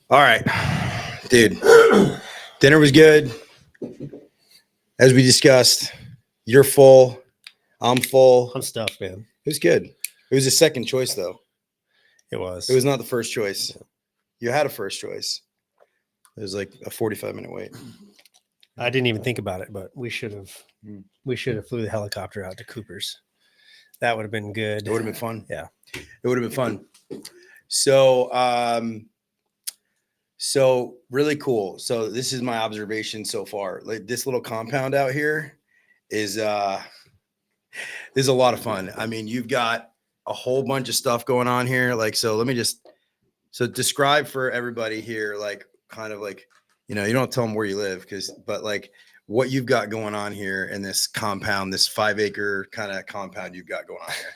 All right, dude. Dinner was good. As we discussed, you're full. I'm full. I'm stuffed, man. It was good. It was a second choice, though. It was. It was not the first choice. You had a first choice. It was like a 45-minute wait. I didn't even think about it, but we should have flew the helicopter out to Cooper's. That would have been good. It would have been fun. Yeah. It would have been fun. So really cool. So this is my observation so far. Like this little compound out here is a lot of fun. I mean, you've got a whole bunch of stuff going on here. Like, so let me just describe for everybody here, like kind of like, you don't tell them where you live but like what you've got going on here in this compound, this 5-acre kind of compound you've got going on here.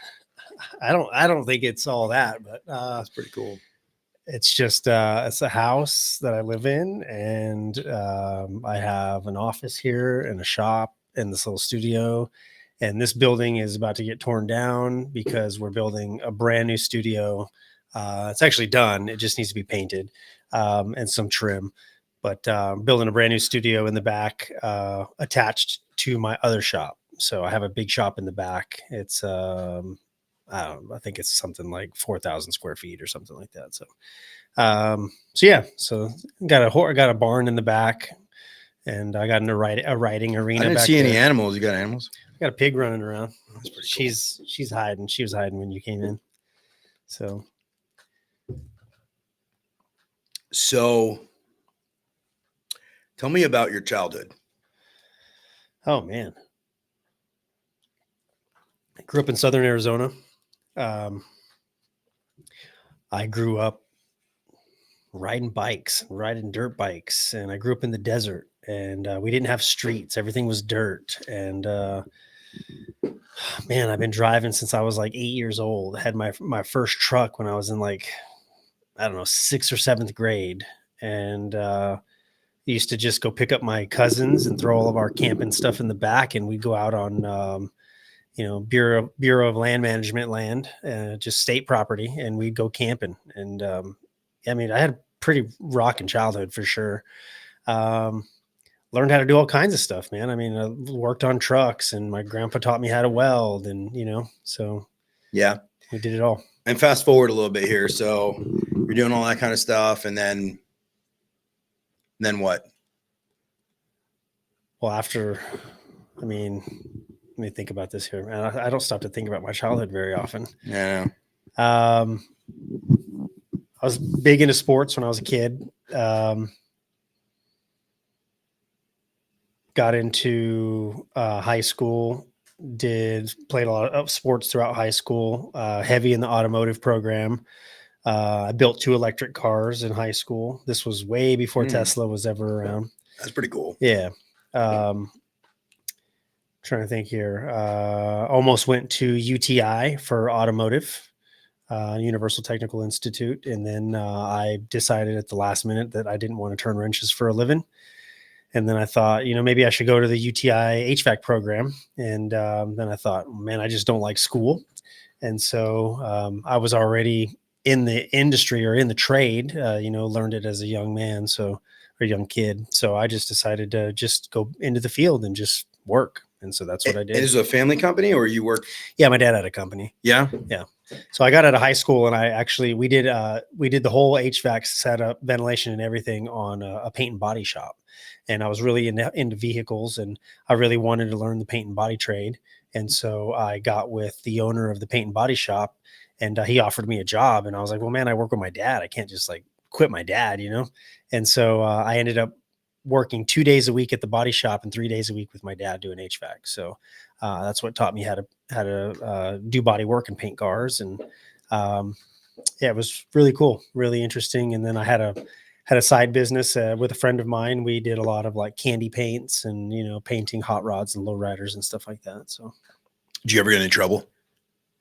I don't think it's all that, but that's pretty cool. It's just it's a house that I live in, and I have an office here and a shop and this little studio. And this building is about to get torn down because we're building a brand new studio. It's actually done. It just needs to be painted and some trim. But building a brand new studio in the back attached to my other shop. So I have a big shop in the back. It's I think it's something like 4,000 square feet or something like that. So, so got a barn in the back, and I got a riding arena. I didn't see any animals. You got animals? I got a pig running around. That's pretty cool. She's hiding. She was hiding when you came in. So tell me about your childhood. Oh man. I grew up in Southern Arizona. I grew up riding dirt bikes, and I grew up in the desert, and we didn't have streets. Everything was dirt. And man, I've been driving since I was like 8 years old. I had my first truck when I was in like, I don't know, 6th or 7th grade. And used to just go pick up my cousins and throw all of our camping stuff in the back, and we'd go out on Bureau of Land Management land, just state property, and we'd go camping. And I mean, I had a pretty rocking childhood for sure. Learned how to do all kinds of stuff, man. I mean, I worked on trucks, and my grandpa taught me how to weld, and so yeah, we did it all. And fast forward a little bit here. So you're doing all that kind of stuff, and then what? Well, let me think about this here, man. I don't stop to think about my childhood very often. Yeah. I was big into sports when I was a kid. Got into high school, played a lot of sports throughout high school, heavy in the automotive program. I built 2 electric cars in high school. This was way before Tesla was ever around. That's pretty cool. Yeah. Trying to think here. Almost went to UTI for automotive, Universal Technical Institute. And then I decided at the last minute that I didn't want to turn wrenches for a living. And then I thought, maybe I should go to the UTI HVAC program. And then I thought, man, I just don't like school. And so I was already in the industry or in the trade, learned it as a young man, or a young kid. So I just decided to just go into the field and just work. And so that's what I did. Is it a family company, or you work? Yeah, my dad had a company. Yeah. Yeah. So I got out of high school, and we did the whole HVAC setup, ventilation and everything on a paint and body shop. And I was really into vehicles, and I really wanted to learn the paint and body trade. And so I got with the owner of the paint and body shop, and he offered me a job. And I was like, well, man, I work with my dad. I can't just like quit my dad, And so I ended up working 2 days a week at the body shop and 3 days a week with my dad doing HVAC. So that's what taught me how to do body work and paint cars. And it was really cool, really interesting. And then I had a side business with a friend of mine. We did a lot of like candy paints and, painting hot rods and lowriders and stuff like that. So did you ever get in trouble?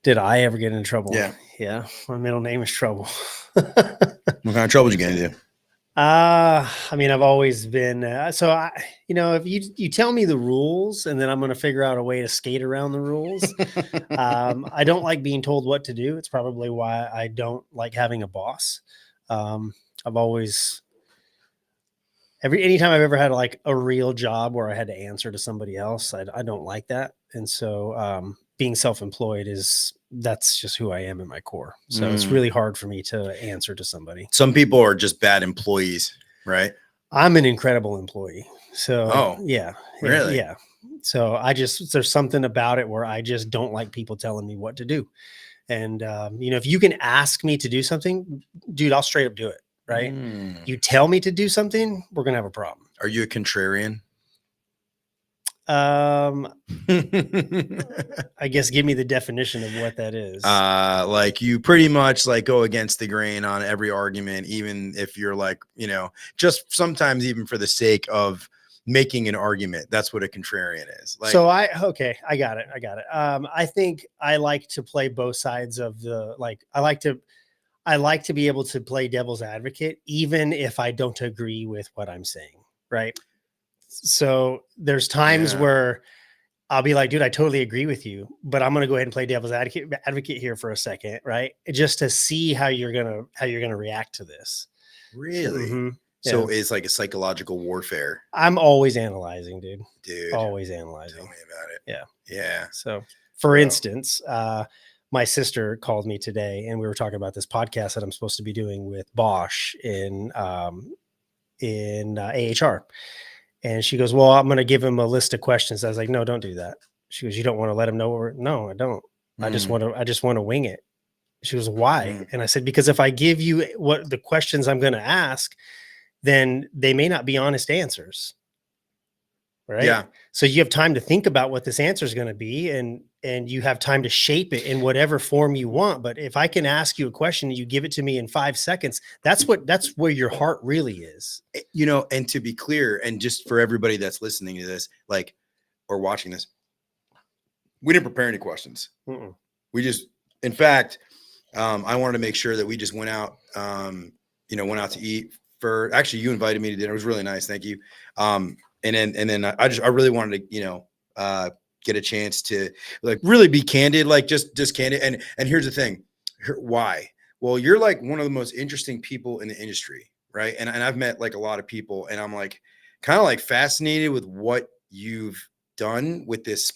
Did I ever get in trouble? Yeah. Yeah. My middle name is Trouble. What kind of trouble did you get into? I mean, I've always been, so I, if you tell me the rules and then I'm going to figure out a way to skate around the rules. I don't like being told what to do. It's probably why I don't like having a boss. I've always, anytime I've ever had like a real job where I had to answer to somebody else, I don't like that. And so, being self-employed that's just who I am in my core. So it's really hard for me to answer to somebody. Some people are just bad employees, right? I'm an incredible employee. So yeah, really? yeah. So there's something about it where I just don't like people telling me what to do. And, if you can ask me to do something, dude, I'll straight up do it. Right. You tell me to do something, we're going to have a problem. Are you a contrarian? I guess give me the definition of what that is. Like you pretty much like go against the grain on every argument, even if you're like, just sometimes even for the sake of making an argument. That's what a contrarian is. Like, so I got it. I think I like to play both sides of I like to be able to play devil's advocate, even if I don't agree with what I'm saying. Right. So there's times where I'll be like, dude, I totally agree with you, but I'm going to go ahead and play devil's advocate here for a second. Right. Just to see how you're going to react to this. Really? Mm-hmm. So it's like a psychological warfare. I'm always analyzing, dude. Always Tell analyzing. me about it. Yeah. Yeah. So for instance, my sister called me today and we were talking about this podcast that I'm supposed to be doing with Bosch in AHR. And she goes, well, I'm going to give him a list of questions. I was like, no, don't do that. She goes, you don't want to let him know? No, I don't. I just want to wing it. She goes, why? And I said, because if I give you what the questions I'm going to ask, then they may not be honest answers. Right. Yeah. So you have time to think about what this answer is going to be and you have time to shape it in whatever form you want. But if I can ask you a question and you give it to me in 5 seconds, that's where your heart really is. And to be clear, and just for everybody that's listening to this, like, or watching this, we didn't prepare any questions. Mm-mm. We just, in fact, I wanted to make sure that we just went out, went out to eat actually you invited me to dinner. It was really nice. Thank you. And then I really wanted to, get a chance to like really be candid, like just candid. And here's the thing. Why? Well, you're like one of the most interesting people in the industry. Right. And I've met like a lot of people and I'm like, kind of like fascinated with what you've done with this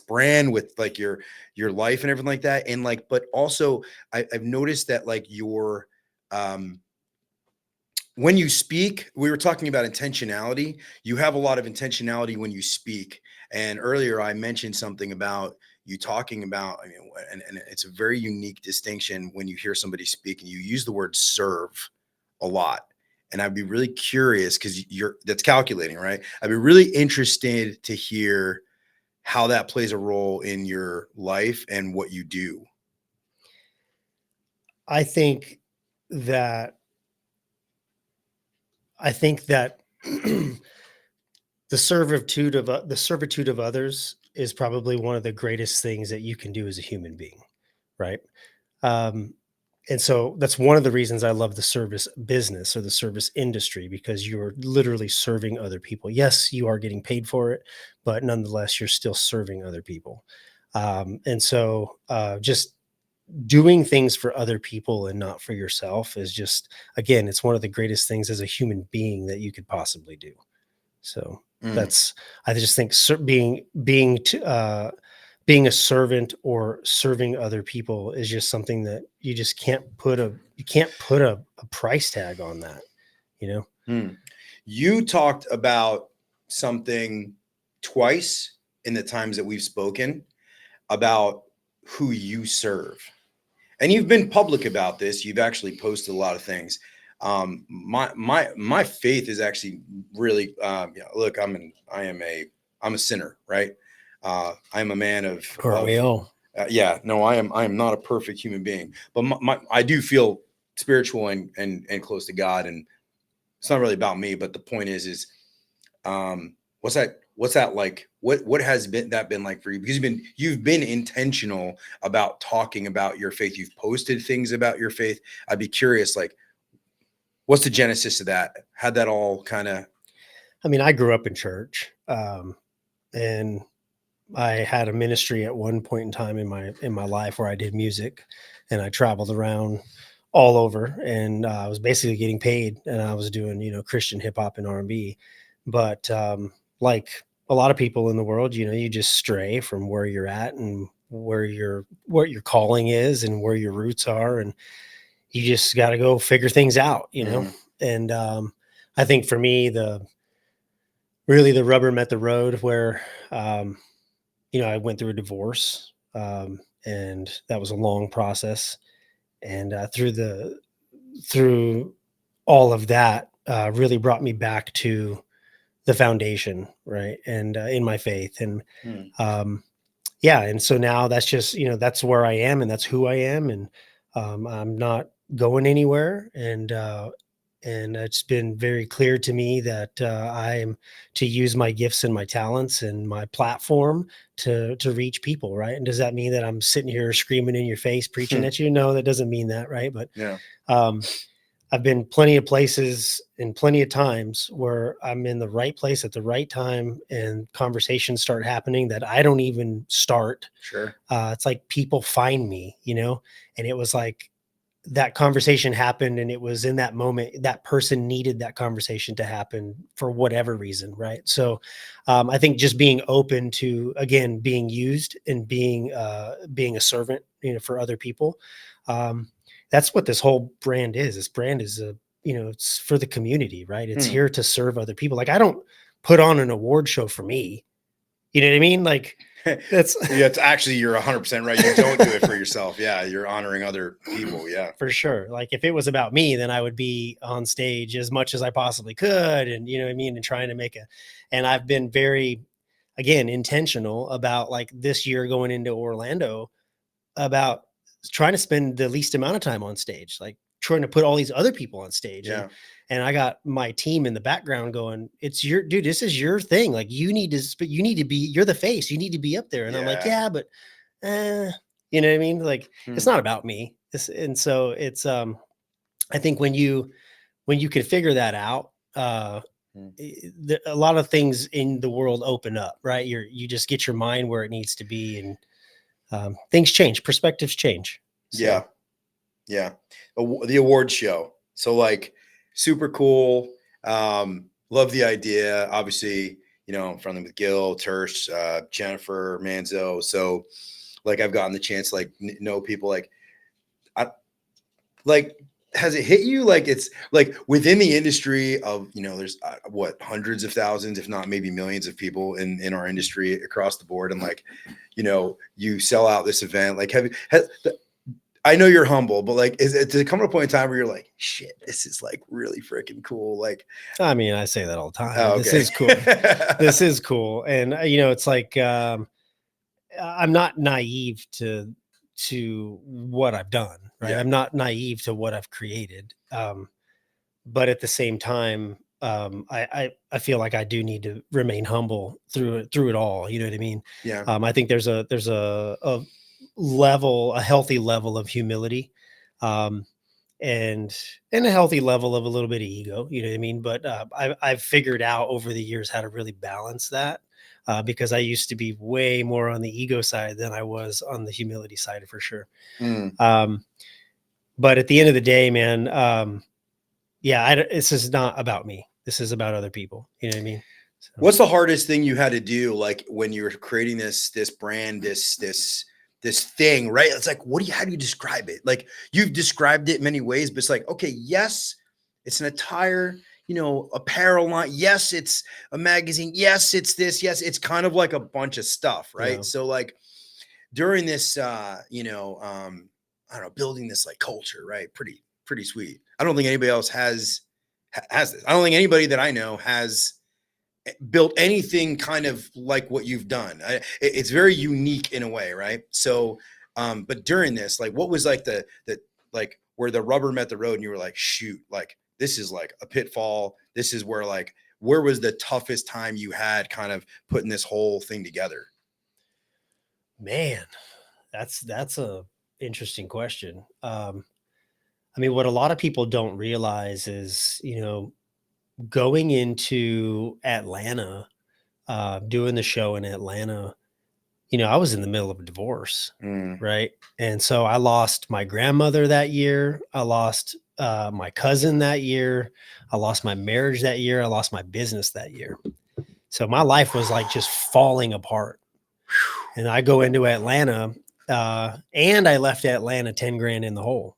brand, with like your life and everything like that. And like, but also I've noticed that like your, when you speak, we were talking about intentionality. You have a lot of intentionality when you speak. And earlier I mentioned something about you talking about, and it's a very unique distinction when you hear somebody speak and you use the word serve a lot. And I'd be really curious because that's calculating, right? I'd be really interested to hear how that plays a role in your life and what you do. I think that the servitude of others is probably one of the greatest things that you can do as a human being, right? And so that's one of the reasons I love the service business or the service industry, because you're literally serving other people. Yes, you are getting paid for it, but nonetheless, you're still serving other people. And so just doing things for other people and not for yourself is just, again, it's one of the greatest things as a human being that you could possibly do. So I just think being a servant or serving other people is just something that you just can't put a price tag on that, You talked about something twice in the times that we've spoken about who you serve. And you've been public about this. You've actually posted a lot of things. My faith is actually really, look, I'm a sinner, right? I am a man of, I am not a perfect human being, but I do feel spiritual and close to God. And it's not really about me, but the point is what's that what's that like? What has been like for you? Because you've been intentional about talking about your faith. You've posted things about your faith. I'd be curious, like, what's the genesis of that? How'd that all kind of? I mean, I grew up in church, and I had a ministry at one point in time in my life where I did music, and I traveled around all over, and I was basically getting paid, and I was doing Christian hip hop and R&B, but like a lot of people in the world, you just stray from where you're at and what your calling is and where your roots are, and you just got to go figure things out. And I think for me, the rubber met the road where um, I went through a divorce, and that was a long process. And through all of that, really brought me back to the foundation, right? And in my faith, and Hmm. yeah, and so now that's just that's where I am, and that's who I am, and I'm not going anywhere, and it's been very clear to me that I'm to use my gifts and my talents and my platform to reach people, right? And does that mean that I'm sitting here screaming in your face, preaching at you? No, that doesn't mean that, right? But Yeah. um, I've been plenty of places and plenty of times where I'm in the right place at the right time, and conversations start happening that I don't even start. Sure. It's like people find me, and it was like that conversation happened, and it was in that moment that person needed that conversation to happen for whatever reason, right? So I think just being open to, again, being used and being a servant for other people. Um, that's what this whole brand is. This brand is it's for the community, right? It's Hmm. here to serve other people. Like, I don't put on an award show for me, you know what I mean? Like, that's Yeah, it's actually, you're 100% right. You don't do it for yourself. Yeah, you're honoring other people. Yeah. for sure. Like, if it was about me, then I would be on stage as much as I possibly could, and you know what I mean, and trying to and I've been very, again, intentional about, like, this year going into Orlando, about trying to spend the least amount of time on stage, like trying to put all these other people on stage. Yeah. And I got my team in the background going, it's your dude, this is your thing. Like, you need to be, you're the face, you need to be up there. And I'm like, Yeah. yeah, but you know what I mean? Like, it's Hmm. not about me. And so it's I think when you can figure that out, Hmm. a lot of things in the world open up, right? You just get your mind where it needs to be, and things change, perspectives change. Yeah. So Yeah. The award show. So, like, super cool. Love the idea. Obviously, I'm friendly with Gil, Tersh, Jennifer, Manzo. So, like, I've gotten the chance to, like, know people. Like, I like, has it hit you? Like, it's like within the industry of, there's what, hundreds of thousands, if not maybe millions of people in our industry across the board. And like, you sell out this event. Like, I know you're humble, but like, is it to come to a point in time where you're like, shit, this is like really freaking cool? Like, I mean, I say that all the time. oh, This okay. is cool. This is cool. And it's like, I'm not naive to what I've done, right? Yeah. I'm not naive to what I've created. But at the same time, I feel like I do need to remain humble through it all. You know what I mean? Yeah. I think there's a healthy level of humility, um, and a healthy level of a little bit of ego. You know what I mean? But I've figured out over the years how to really balance that. Because I used to be way more on the ego side than I was on the humility side, for sure. Mm. Um, but at the end of the day, man, yeah, this is not about me. This is about other people. You know what I mean? So, What's the hardest thing you had to do, like when you were creating this brand, this thing, right? It's like, how do you describe it? Like, you've described it many ways, but it's like, okay, yes, it's an attire, apparel line. Yes, it's a magazine. Yes, it's this. Yes, it's kind of like a bunch of stuff, yeah. right? So like during this, I don't know, building this like culture, right? Pretty sweet. I don't think anybody else has this. I don't think anybody that I know has built anything kind of like what you've done. It's very unique in a way, right? So, but during this, like, what was like the like where the rubber met the road, and you were like, shoot, like this is like a pitfall. This is where like where was the toughest time you had kind of putting this whole thing together? Man, that's a interesting question. I mean, what a lot of people don't realize is, going into Atlanta, doing the show in Atlanta, I was in the middle of a divorce, Mm, right? And so I lost my grandmother that year. I lost my cousin that year. I lost my marriage that year. I lost my business that year. So my life was like just falling apart. And I go into Atlanta, and I left Atlanta 10 grand in the hole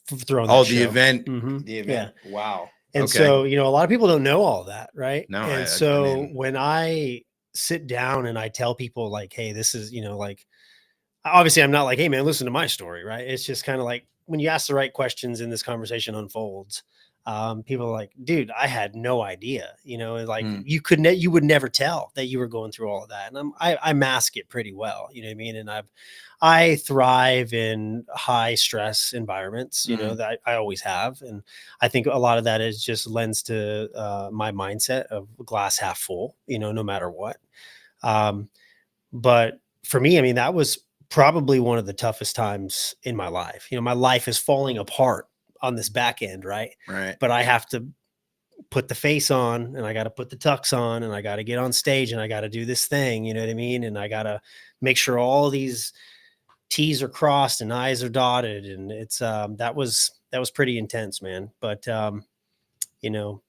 for throwing that oh, show. the Yeah. event. Wow. And Okay. so, a lot of people don't know all that, right? No, And I so mean, when I sit down and I tell people like, hey, this is, like, obviously I'm not like, hey man, listen to my story, right? It's just kind of like when you ask the right questions and this conversation unfolds, people are like, dude, I had no idea, like mm, you would never tell that you were going through all of that. And I mask it pretty well, you know what I mean? And I thrive in high stress environments, mm. that I always have. And I think a lot of that is just lends to my mindset of glass half full, no matter what. Um, but for me, I mean, that was probably one of the toughest times in my life. My life is falling apart on this back end, right? Right. But I have to put the face on and I got to put the tux on and I got to get on stage and I got to do this thing, you know what I mean? And I got to make sure all these T's are crossed and I's are dotted. And it's, that was pretty intense, man. But, you know,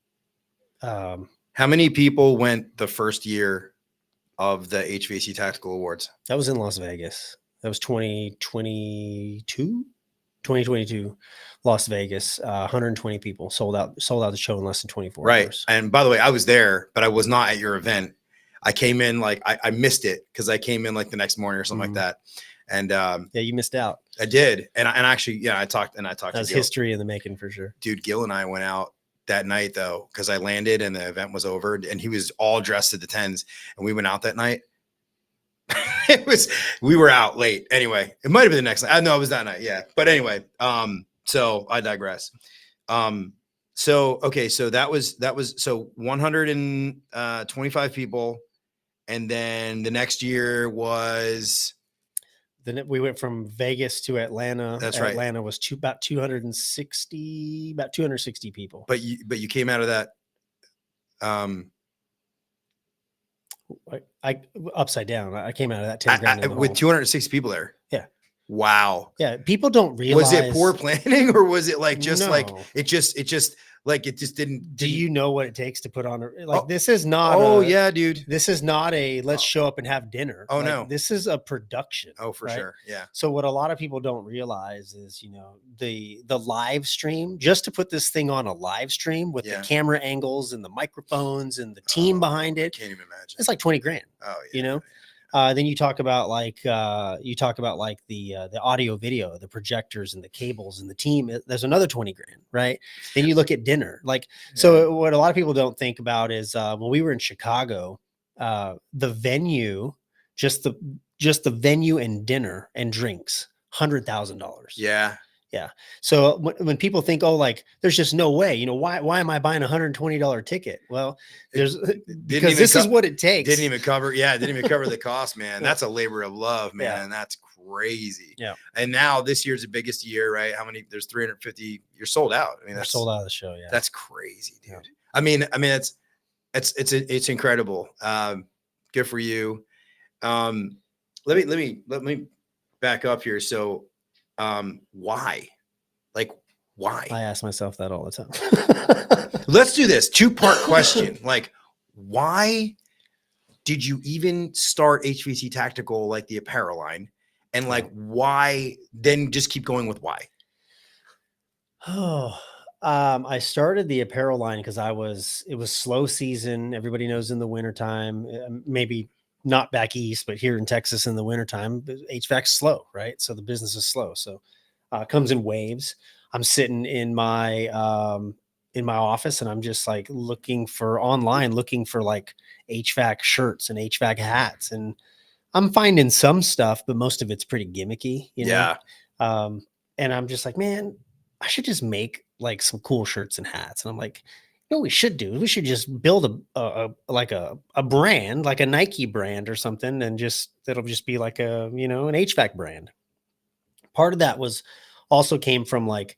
um, How many people went the first year of the HVAC Tactical Awards? that was in Las Vegas. That was 2022, Las Vegas. 120 people sold out the show in less than 24 Right. hours. And by the way, I was there, but I was not at your event. I came in like I missed it because I came in like the next morning or something like that. And Yeah, you missed out. I did. And actually, yeah, I talked That to was Gil. history in the making for sure. Dude, Gil and I went out that night though, because I landed and the event was over and he was all dressed to the tens. And we went out that night. We were out late. Anyway, it might have been the next night. I know it was that night. Yeah. But anyway, so I digress. So okay, so that was so 125 people, and then the next year was Then we went from Vegas to Atlanta. That's right. Atlanta was about 260 people. but you came out of that I upside down. I came out of that 10 grand in the with hole. 260 people there. Yeah. Wow. Yeah. People don't realize. Was it poor planning or was it like just like No. it just didn't? Do you know what it takes to put on this is not yeah, dude. this is not a let's show up and have dinner. Oh, Like, no. this is a production. Oh, for right? sure. Yeah. So what a lot of people don't realize is, the live stream, just to put this thing on a live stream with Yeah. the camera angles and the microphones and the team behind I it, can't even imagine. it's like 20 grand. Oh, yeah. Then you talk about like the audio video, the projectors and the cables and the team. There's another 20 grand, right? Then you look at dinner. So what a lot of people don't think about is when we were in Chicago, the venue, just the venue and dinner and drinks, $100,000. Yeah. Yeah. So when people think, oh, like there's just no way, why am I buying $120 ticket? Well, because this is what it takes. Didn't even cover the cost, man. That's a labor of love, man. Yeah. And that's crazy. Yeah. And now this year's the biggest year, right? How many? There's 350. You're sold out. I mean, We're sold out of the show. Yeah. That's crazy, dude. Yeah. I mean, it's incredible. Good for you. Let me back up here. So, why? Why? I ask myself that all the time. Let's do this 2-part question. Like, why did you even start HVAC Tactical, like the apparel line? And like, why then just keep going with why? I started the apparel line because it was slow season. Everybody knows in the wintertime, maybe not back east, but here in Texas in the wintertime, HVAC's slow, right? So the business is slow. So it comes in waves. I'm sitting in my office and I'm just like looking for like HVAC shirts and HVAC hats. And I'm finding some stuff, but most of it's pretty gimmicky, Yeah. And I'm just like, man, I should just make like some cool shirts and hats. And I'm like, what we should do? We should just build a brand, like a Nike brand or something, and it'll just be like a, an HVAC brand. Part of that also came from like,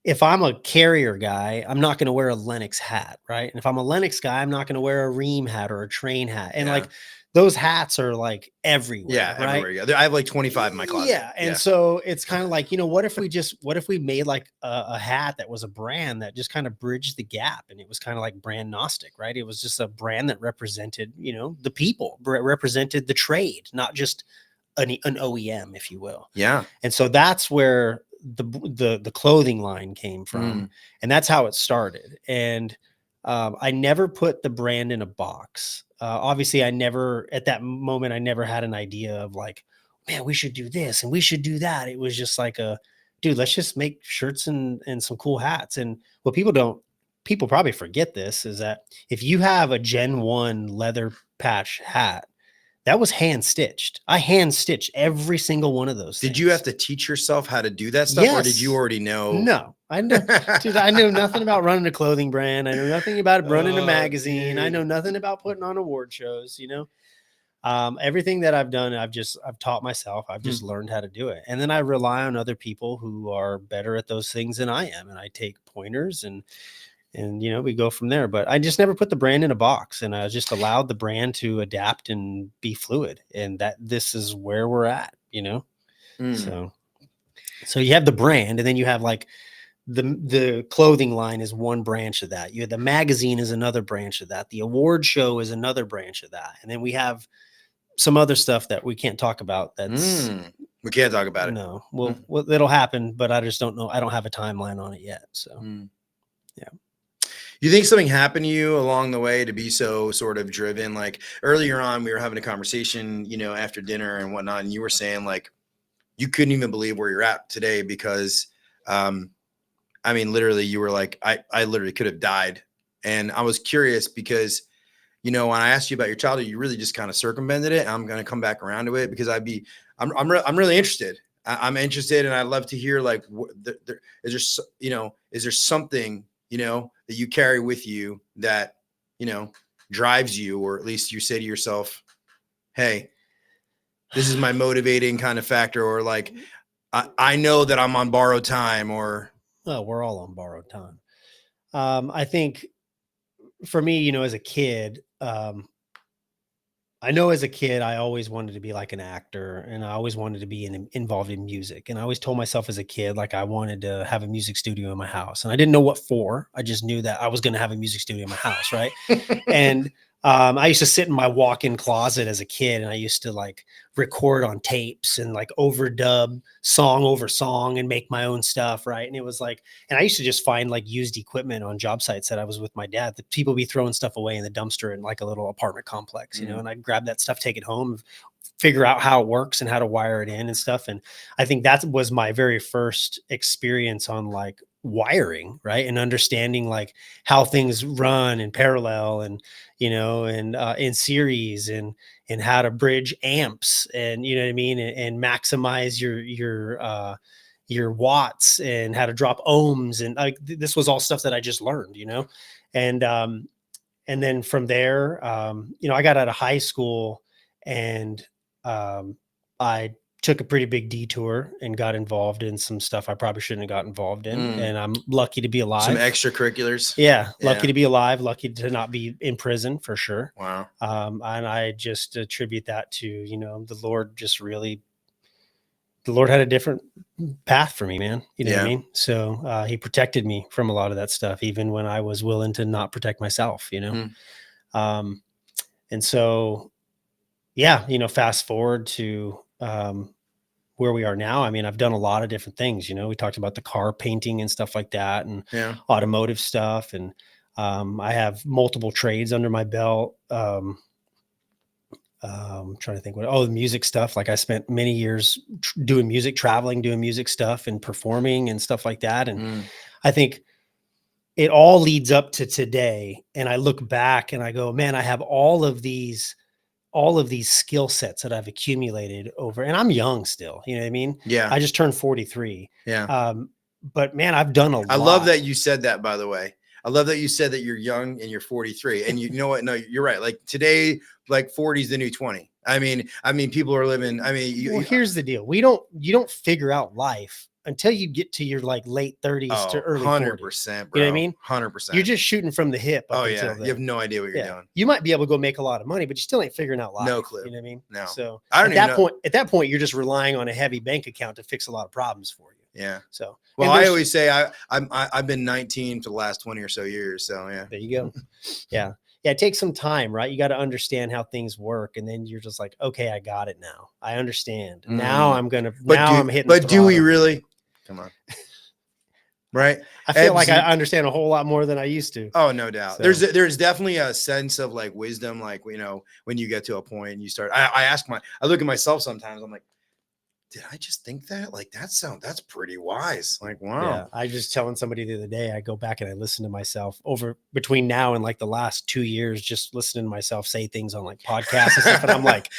if I'm a Carrier guy, I'm not going to wear a Lennox hat, right? And if I'm a Lennox guy, I'm not going to wear a Ream hat or a Train hat. And like those hats are like everywhere, right? Everywhere you go. I have like 25 in my closet. Yeah. And so it's kind of like, what if we made like a hat that was a brand that just kind of bridged the gap, and it was kind of like brand gnostic, right? It was just a brand that represented, the people, represented the trade, not just an OEM, if you will. Yeah. And so that's where the clothing line came from, and that's how it started. And I never put the brand in a box. Obviously, at that moment, I never had an idea of like, man, we should do this and we should do that. It was just like dude, let's just make shirts and some cool hats. And what people probably forget this is that if you have a Gen 1 leather patch hat, that was hand stitched. I hand stitched every single one of those things. Did you have to teach yourself how to do that stuff? Yes. Or did you already know? No, I know, dude, I knew nothing about running a clothing brand. I knew nothing about running a magazine. Dude. I know nothing about putting on award shows, everything that I've done, I've taught myself. I've just learned how to do it. And then I rely on other people who are better at those things than I am. And I take pointers and we go from there. But I just never put the brand in a box, and I just allowed the brand to adapt and be fluid. And this is where we're at, So you have the brand, and then you have like the clothing line is one branch of that. You have the magazine is another branch of that. The award show is another branch of that. And then we have some other stuff that we can't talk about. We can't talk about it. No, well, it'll happen, but I just don't know. I don't have a timeline on it yet. So yeah. You think something happened to you along the way to be so sort of driven? Like earlier on, we were having a conversation, after dinner and whatnot, and you were saying like you couldn't even believe where you're at today because, literally, you were like, I literally could have died. And I was curious because, when I asked you about your childhood, you really just kind of circumvented it. I'm going to come back around to it because I'm really interested. I'm interested, and I'd love to hear like, is there something that you carry with you that, drives you, or at least you say to yourself, hey, this is my motivating kind of factor, or like, I know that I'm on borrowed time, or. Well, we're all on borrowed time. I think for me, as a kid, I know as a kid, I always wanted to be like an actor, and I always wanted to be involved in music. And I always told myself as a kid, like I wanted to have a music studio in my house, and I didn't know what for. I just knew that I was going to have a music studio in my house. Right. And I used to sit in my walk-in closet as a kid, and I used to like record on tapes and like overdub song over song and make my own stuff. Right. And it was like, and I used to just find like used equipment on job sites that I was with my dad, that people be throwing stuff away in the dumpster in like a little apartment complex, and I'd grab that stuff, take it home, figure out how it works and how to wire it in and stuff. And I think that was my very first experience on like wiring, right, and understanding like how things run in parallel and in series, and how to bridge amps, and what I mean, and maximize your watts, and how to drop ohms, and like this was all stuff that I just learned, and then from there, I got out of high school, and I took a pretty big detour and got involved in some stuff I probably shouldn't have got involved in. And I'm lucky to be alive. Some extracurritulars. Yeah. Lucky to be alive, lucky to not be in prison for sure. Wow. And I just attribute that to, the Lord had a different path for me, man. You know what I mean? So he protected me from a lot of that stuff, even when I was willing to not protect myself, and so, fast forward to where we are now. I mean, I've done a lot of different things. We talked about the car painting and stuff like that, and automotive stuff. And I have multiple trades under my belt. I'm trying to think the music stuff. Like I spent many years doing music, traveling, doing music stuff and performing and stuff like that. And I think it all leads up to today. And I look back and I go, man, I have all of these skill sets that I've accumulated over, and I'm young still, you know what I mean? Yeah. I just turned 43. Yeah. But man, I've done a lot. I love that you said that, by the way. I love that you said that you're young and you're 43. And you know what? No, you're right. Like today, like 40 is the new 20. I mean, people are living. I mean, Well, here's the deal. You don't figure out life until you get to your like late 30s to early 40s. 100%, You know bro. what I mean? 100%. You're just shooting from the hip up Oh until yeah. then. You have no idea what you're doing. You might be able to go make a lot of money, but you still ain't figuring out life. No clue. You know what I mean? No. So I don't even know. At that point, you're just relying on a heavy bank account to fix a lot of problems for you. Yeah. So well, I always say I've been 19 for the last 20 or so years. So yeah. There you go. Yeah. Yeah, it takes some time, right? You got to understand how things work, and then you're just like, okay, I got it now. I understand. Now I'm hitting. But do we really? Come on. Right. I feel like I understand a whole lot more than I used to. Oh, no doubt. So. There's definitely a sense of like wisdom, like, you know, when you get to a point and you start, I look at myself sometimes, I'm like, did I just think that? Like, that's pretty wise. Like, wow. Yeah. I just telling somebody the other day, I go back and I listen to myself over between now and like the last 2 years, just listening to myself say things on like podcasts and stuff. And I'm like,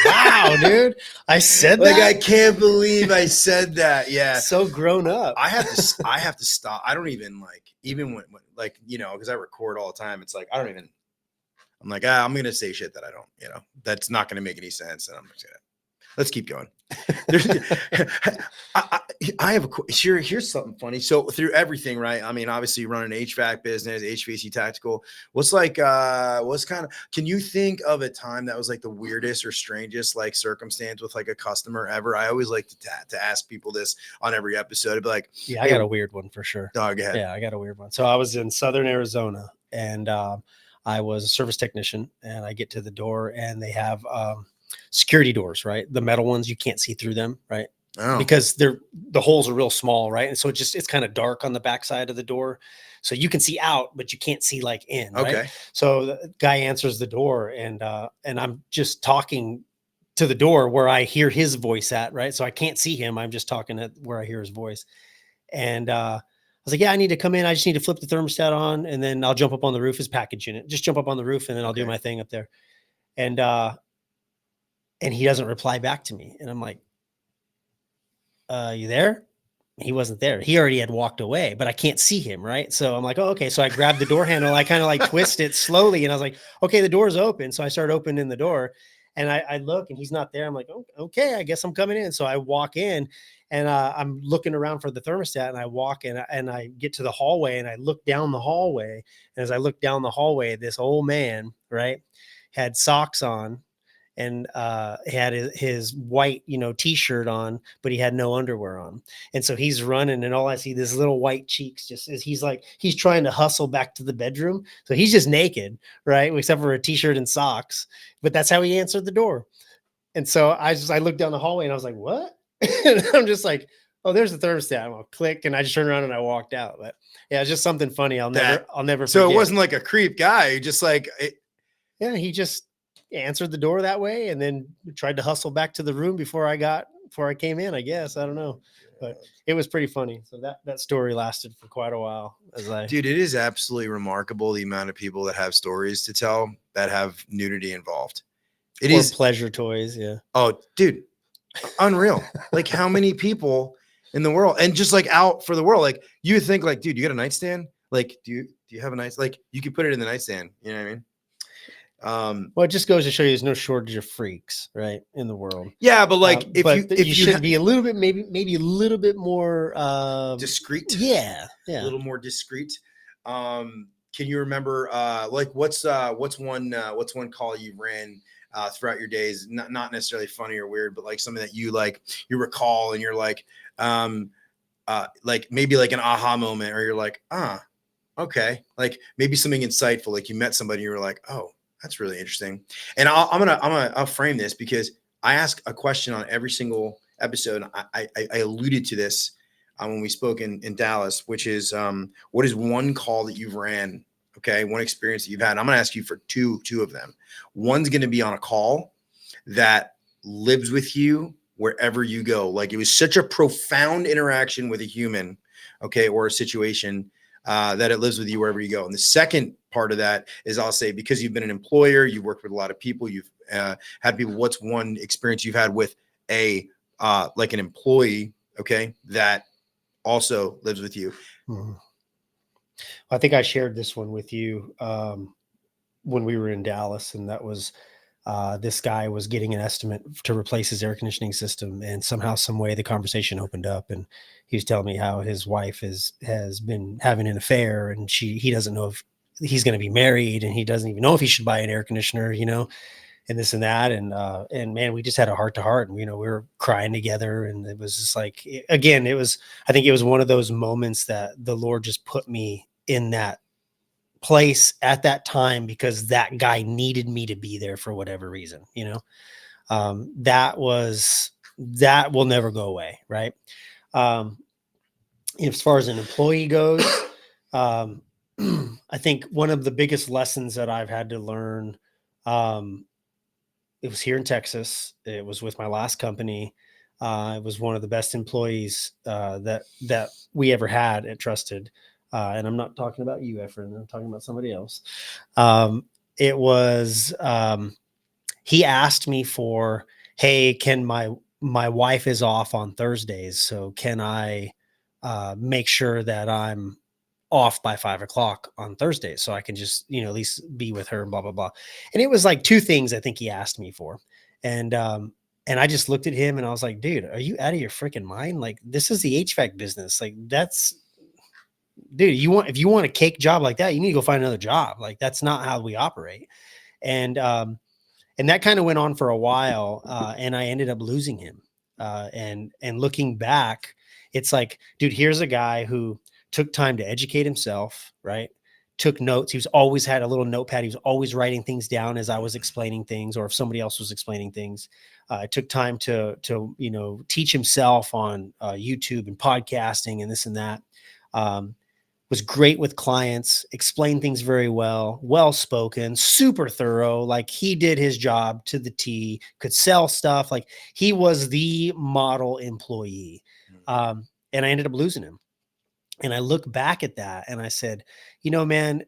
wow, dude, I said that. Like, I can't believe I said that. Yeah. So grown up. I have to stop. I don't even even when like, you know, because I record all the time. It's like, I'm like, I'm going to say shit that I don't, you know, that's not going to make any sense. And I'm just going to. Let's keep going. I have here's something funny. So through everything, right? I mean, obviously you run an HVAC business, HVAC Tactical. Can you think of a time that was like the weirdest or strangest like circumstance with like a customer ever? I always like to ask people this on every episode. I'd be like, yeah, I got a weird one for sure. Oh, go ahead. Yeah, I got a weird one. So I was in Southern Arizona and I was a service technician, and I get to the door and they have security doors, right? The metal ones, you can't see through them, right? Oh. Because the holes are real small, right? And so it's kind of dark on the backside of the door. So you can see out, but you can't see like in. Okay. Right? So the guy answers the door and I'm just talking to the door where I hear his voice at, right? So I can't see him. I'm just talking at where I hear his voice. And I was like, yeah, I need to come in. I just need to flip the thermostat on and then I'll jump up on the roof. His package unit. Just jump up on the roof and then I'll do my thing up there. And he doesn't reply back to me. And I'm like, you there? He wasn't there. He already had walked away, but I can't see him. Right. So I'm like, oh, okay. So I grabbed the door handle. I kind of like twist it slowly. And I was like, okay, the door's open. So I start opening the door and I look and he's not there. I'm like, oh, okay, I guess I'm coming in. So I walk in and I'm looking around for the thermostat and I walk in and I get to the hallway and I look down the hallway. And as I look down the hallway, this old man, right, had socks on. And had his white, t-shirt on, but he had no underwear on. And so he's running and all I see this little white cheeks just as he's trying to hustle back to the bedroom. So he's just naked, right? Except for a t-shirt and socks, but that's how he answered the door. And so I looked down the hallway and I was like, what? And I'm just like, oh, there's the thermostat. I'll click. And I just turned around and I walked out. But yeah, it's just something funny. I'll never forget. So it wasn't like a creep guy. Just like, yeah, he just answered the door that way and then tried to hustle back to the room before I came in, I guess. I don't know, but it was pretty funny. So that story lasted for quite a while. Dude, it is absolutely remarkable the amount of people that have stories to tell that have nudity involved. It is pleasure toys. Yeah. Oh, dude, unreal. Like how many people in the world and just like out for the world, like you would think like, dude, you got a nightstand? Like, do you have a like you could put it in the nightstand. You know what I mean? Well, it just goes to show you there's no shortage of freaks, right, in the world. Yeah, but like if you should be a little bit, maybe a little bit more discreet. Yeah, a little more discreet. Can you remember like what's one call you ran throughout your days? Not necessarily funny or weird, but like something that you recall and you're like maybe like an aha moment, or you're like, okay, like maybe something insightful, like you met somebody, you were like, oh, that's really interesting. And I'll frame this because I ask a question on every single episode. I alluded to this when we spoke in Dallas, which is what is one call that you've ran? Okay, one experience that you've had. I'm going to ask you for two of them. One's going to be on a call that lives with you wherever you go. Like it was such a profound interaction with a human, okay, or a situation that it lives with you wherever you go. And the second part of that is I'll say, because you've been an employer, you've worked with a lot of people, you've had people, what's one experience you've had with like an employee, okay, that also lives with you? Mm-hmm. I think I shared this one with you when we were in Dallas, and that was this guy was getting an estimate to replace his air conditioning system, and somehow, some way, the conversation opened up, and he was telling me how his wife has been having an affair, and he doesn't know if he's going to be married, and he doesn't even know if he should buy an air conditioner, and this and that, and man, we just had a heart to heart, and we were crying together, and it was just like, again, I think it was one of those moments that the Lord just put me in that place at that time, because that guy needed me to be there for whatever reason. That will never go away, right? um as far as an employee goes, um I think one of the biggest lessons that I've had to learn, um it was here in Texas. It was with my last company. It was one of the best employees that we ever had at Trusted. And I'm not talking about you, Efren. I'm talking about somebody else. It was he asked me for, hey, can my wife is off on Thursdays, so can I make sure that I'm off by 5 o'clock on Thursdays so I can just, at least be with her and blah, blah, blah. And it was like two things I think he asked me for. And I just looked at him and I was like, dude, are you out of your freaking mind? Like, this is the HVAC business. Like, dude, if you want a cake job like that, you need to go find another job. Like, that's not how we operate. And that kind of went on for a while. And I ended up losing him. And looking back, it's like, dude, here's a guy who took time to educate himself, right? Took notes. He was always had a little notepad. He was always writing things down as I was explaining things, or if somebody else was explaining things. Took time to teach himself on YouTube and podcasting and this and that. Was great with clients, explained things very well-spoken, super thorough. Like, he did his job to the T, could sell stuff. Like, he was the model employee. And I ended up losing him. And I look back at that and I said, man,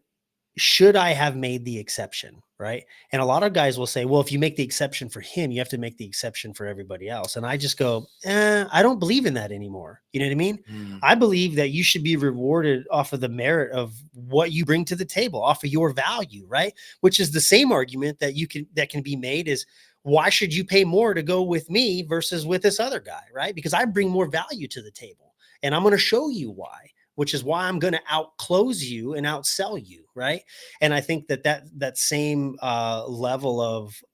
should I have made the exception? Right. And a lot of guys will say, well, if you make the exception for him, you have to make the exception for everybody else. And I just go, I don't believe in that anymore. You know what I mean? I believe that you should be rewarded off of the merit of what you bring to the table, off of your value. Right. Which is the same argument that can be made is, why should you pay more to go with me versus with this other guy? Right. Because I bring more value to the table, and I'm going to show you why, which is why I'm going to outclose you and outsell you. Right. And I think that same level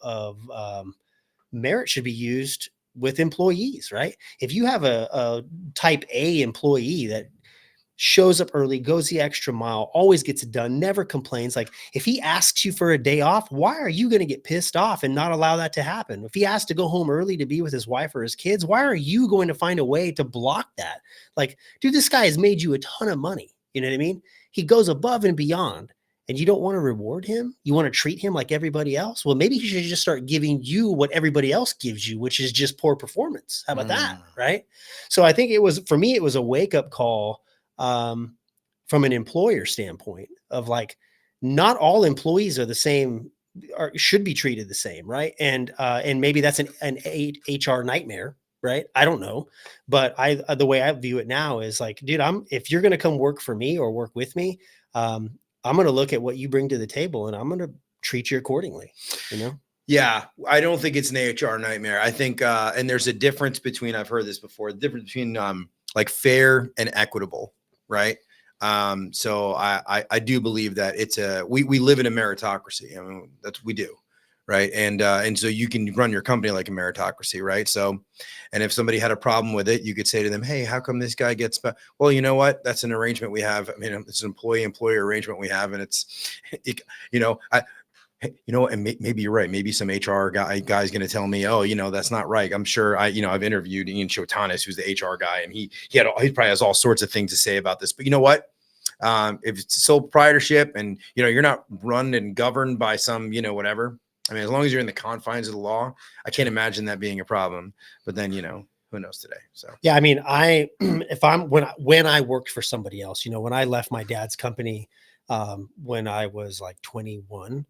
of merit should be used with employees. Right. If you have a type A employee that shows up early, goes the extra mile, always gets it done, never complains. Like, if he asks you for a day off, why are you going to get pissed off and not allow that to happen? If he has to go home early to be with his wife or his kids, why are you going to find a way to block that? Like, dude, this guy has made you a ton of money. You know what I mean? He goes above and beyond, and you don't want to reward him. You want to treat him like everybody else. Well, maybe he should just start giving you what everybody else gives you, which is just poor performance. How about that? Right. So I think for me, it was a wake-up call, from an employer standpoint, of like, not all employees are the same, or should be treated the same. Right. And maybe that's an HR nightmare. Right. I don't know. But the way I view it now is like, dude, if you're going to come work for me or work with me, I'm going to look at what you bring to the table, and I'm going to treat you accordingly. Yeah, I don't think it's an HR nightmare. I think, and there's a difference between, I've heard this before, the difference between like fair and equitable, right? So I do believe that we live in a meritocracy. I mean, that's what we do, right? And so you can run your company like a meritocracy, right? So, and if somebody had a problem with it, you could say to them, hey, how come this guy gets, well, you know what? That's an arrangement we have. I mean, it's an employee-employer arrangement we have, and and maybe you're right. Maybe some HR guy's going to tell me, oh, that's not right. I'm sure I've interviewed Ian Shotanis, who's the HR guy, and he probably has all sorts of things to say about this. But you know what? If it's sole proprietorship and, you're not run and governed by some, whatever. I mean, as long as you're in the confines of the law, I can't imagine that being a problem. But then, who knows today? So, yeah, I mean, when I worked for somebody else, when I left my dad's company, when I was like 21,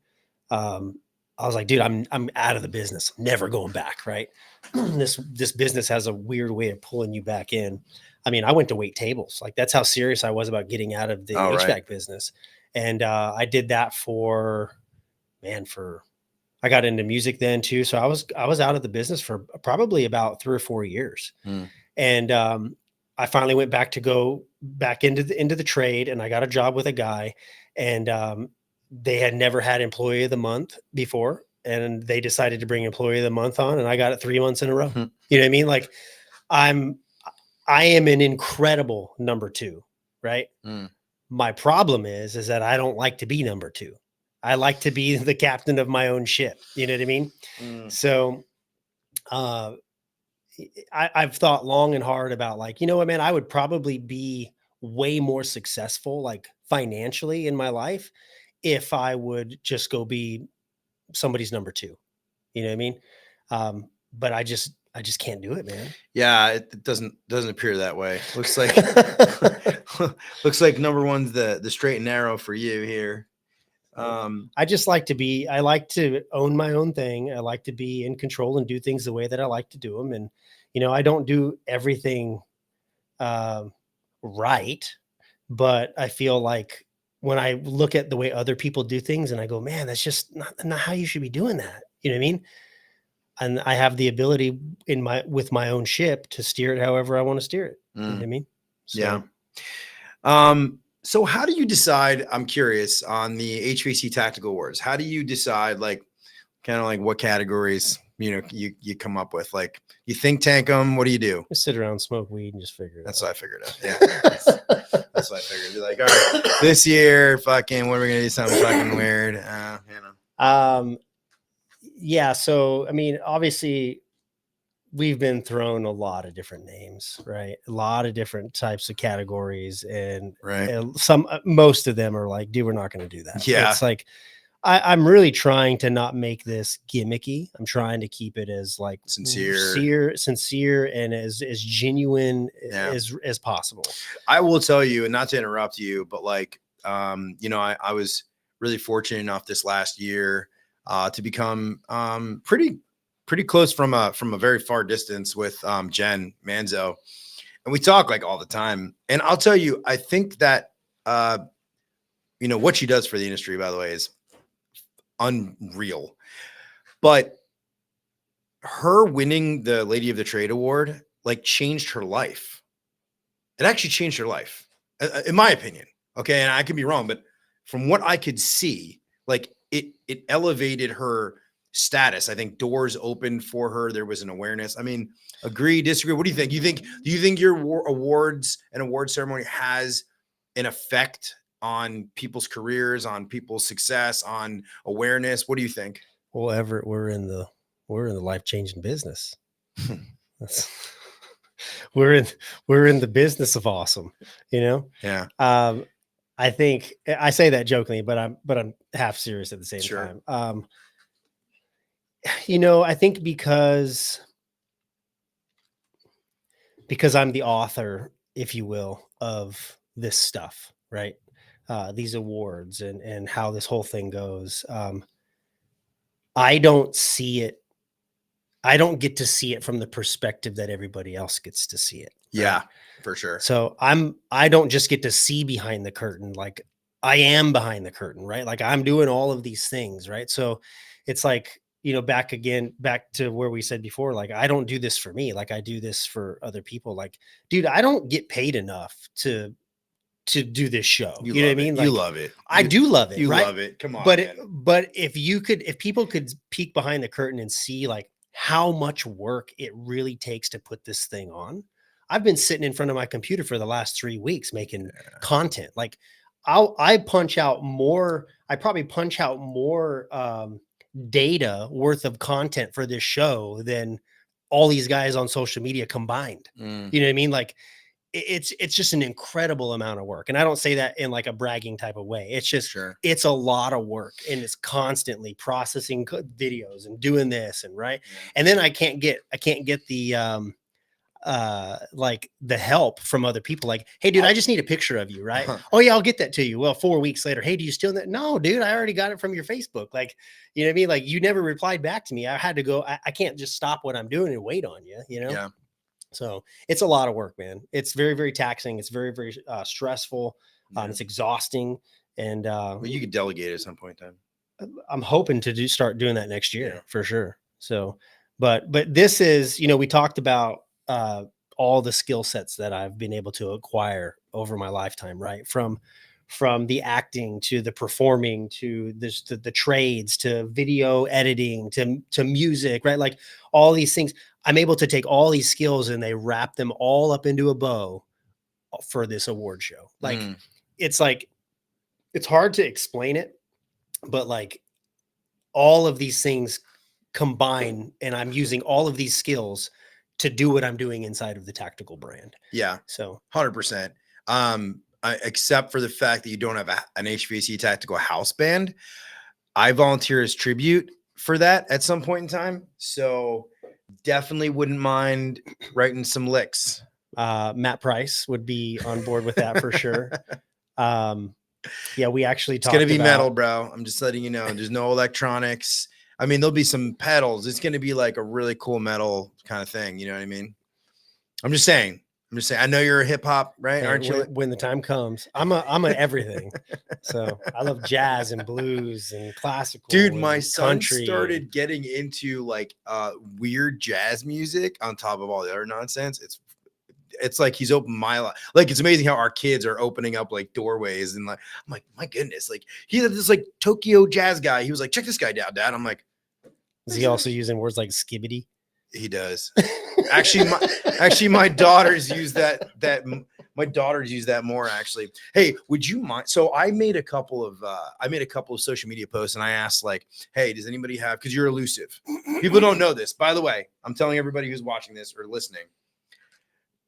I was like, dude, I'm out of the business. I'm never going back. Right. This business has a weird way of pulling you back in. I mean, I went to wait tables. Like that's how serious I was about getting out of the Oh, right. HVAC business. And I did that I got into music then too. So I was out of the business for probably about 3 or 4 years. Mm. And I finally went back to go back into the trade, and I got a job with a guy, and they had never had employee of the month before, and they decided to bring employee of the month on, and I got it 3 months in a row. Mhm. You know what I mean? Like I am an incredible number 2, right? Mm. My problem is that I don't like to be number 2. I like to be the captain of my own ship. You know what I mean? Mm. So I've thought long and hard about like, you know what, man, I would probably be way more successful, like financially in my life, if I would just go be somebody's number 2. You know what I mean? But I just can't do it, man. Yeah, it doesn't appear that way. Looks like looks like number one's the straight and narrow for you here. I just like I like to own my own thing. I like to be in control and do things the way that I like to do them. And, you know, I don't do everything right, but I feel like when I look at the way other people do things and I go, man, that's just not how you should be doing that. You know what I mean? And I have the ability with my own ship to steer it however I want to steer it. You know what I mean? So, yeah. So how do you decide? I'm curious on the HVAC Tactical Awards. How do you decide, like, kind of like what categories you come up with? Like, you think tank them? What do you do? just sit around, smoke weed, and just figure it That's out. what I figured out. Yeah, that's what I figured. Be like, all right, this year, fucking, what are we gonna do? Something fucking weird, Yeah. So, I mean, obviously, we've been thrown a lot of different names, right? A lot of different types of categories, and Right. most of them are like, dude, we're not going to do that. Yeah. It's like, I'm really trying to not make this gimmicky. I'm trying to keep it as like sincere, and as genuine as possible. I will tell you, and not to interrupt you, but like, I was really fortunate enough this last year to become pretty close from a very far distance with Jen Manzo, and we talk like all the time. And I'll tell you, I think that what she does for the industry, by the way, is unreal. But her winning the Lady of the Trade Award like changed her life. It actually changed her life, in my opinion. Okay, and I could be wrong, but from what I could see, like it elevated her status. I think doors opened for her. There was an awareness. I mean, agree, disagree? What do you think? Do you think your awards and award ceremony has an effect on people's careers, on people's success, on awareness? What do you think? Well, Everett, we're in the life-changing business. We're in the business of awesome, you know? Yeah. I think I say that jokingly, but I'm half serious at the same time. I think because I'm the author, if you will, of this stuff, right? These awards and how this whole thing goes. I don't see it. I don't get to see it from the perspective that everybody else gets to see it. Right? Yeah, for sure. So I don't just get to see behind the curtain. Like I am behind the curtain, right? Like I'm doing all of these things, right? So it's like, back to where we said before, like, I don't do this for me. Like I do this for other people. Like, dude, I don't get paid enough to do this show. You know what I mean? Like, you love it. I do love it. You right? love it. Come on. But if people could peek behind the curtain and see like how much work it really takes to put this thing on. I've been sitting in front of my computer for the last 3 weeks making content. Like I probably punch out more data worth of content for this show than all these guys on social media combined. You know what I mean? Like it's just an incredible amount of work. And I don't say that in like a bragging type of way. It's just, it's a lot of work, and it's constantly processing videos and doing this and right. Yeah. And then I can't get the, like the help from other people. Like, hey, dude, I just need a picture of you, right? Oh yeah, I'll get that to you. Well, 4 weeks later, hey, do you still that? No, dude, I already got it from your Facebook. Like, you know what I mean? Like, you never replied back to me. I had to go. I can't just stop what I'm doing and wait on you. You know? Yeah. So it's a lot of work, man. It's very, very taxing. It's very, very stressful. Yeah. It's exhausting, and Well, you could delegate at some point in time. I'm hoping to start doing that next year Yeah. for sure. So, but this is, you know, we talked about all the skill sets that I've been able to acquire over my lifetime, right? From the acting to the performing to the trades to video editing to music, right? Like all these things, I'm able to take all these skills and they wrap them all up into a bow for this award show. Like it's hard to explain it, but like all of these things combine, and I'm using all of these skills to do what I'm doing inside of the Tactical brand. Yeah. So 100%. Except for the fact that you don't have an HVAC Tactical house band. I volunteer as tribute for that at some point in time. So definitely wouldn't mind writing some licks. Matt Price would be on board with that for sure. Yeah, we actually It's going to be metal, bro. I'm just letting you know. There's no electronics. I mean, there'll be some pedals. It's going to be like a really cool metal kind of thing. You know what I mean? I'm just saying. I know you're a hip hop, right? Hey, aren't you? When the time comes, I'm an everything. So I love jazz and blues and classical. Dude, my son country. started getting into like weird jazz music on top of all the other nonsense. It's like he's opened my life. Like, it's amazing how our kids are opening up like doorways, and like, I'm like, my goodness, like he had this like Tokyo jazz guy. He was like, check this guy out, Dad. I'm like, is he also using words like skibbity? He does. Actually, my daughters use that. My daughters use that more, actually. Hey, would you mind? So I made a couple of social media posts, and I asked like, hey, does anybody have? Because you're elusive. People don't know this. By the way, I'm telling everybody who's watching this or listening.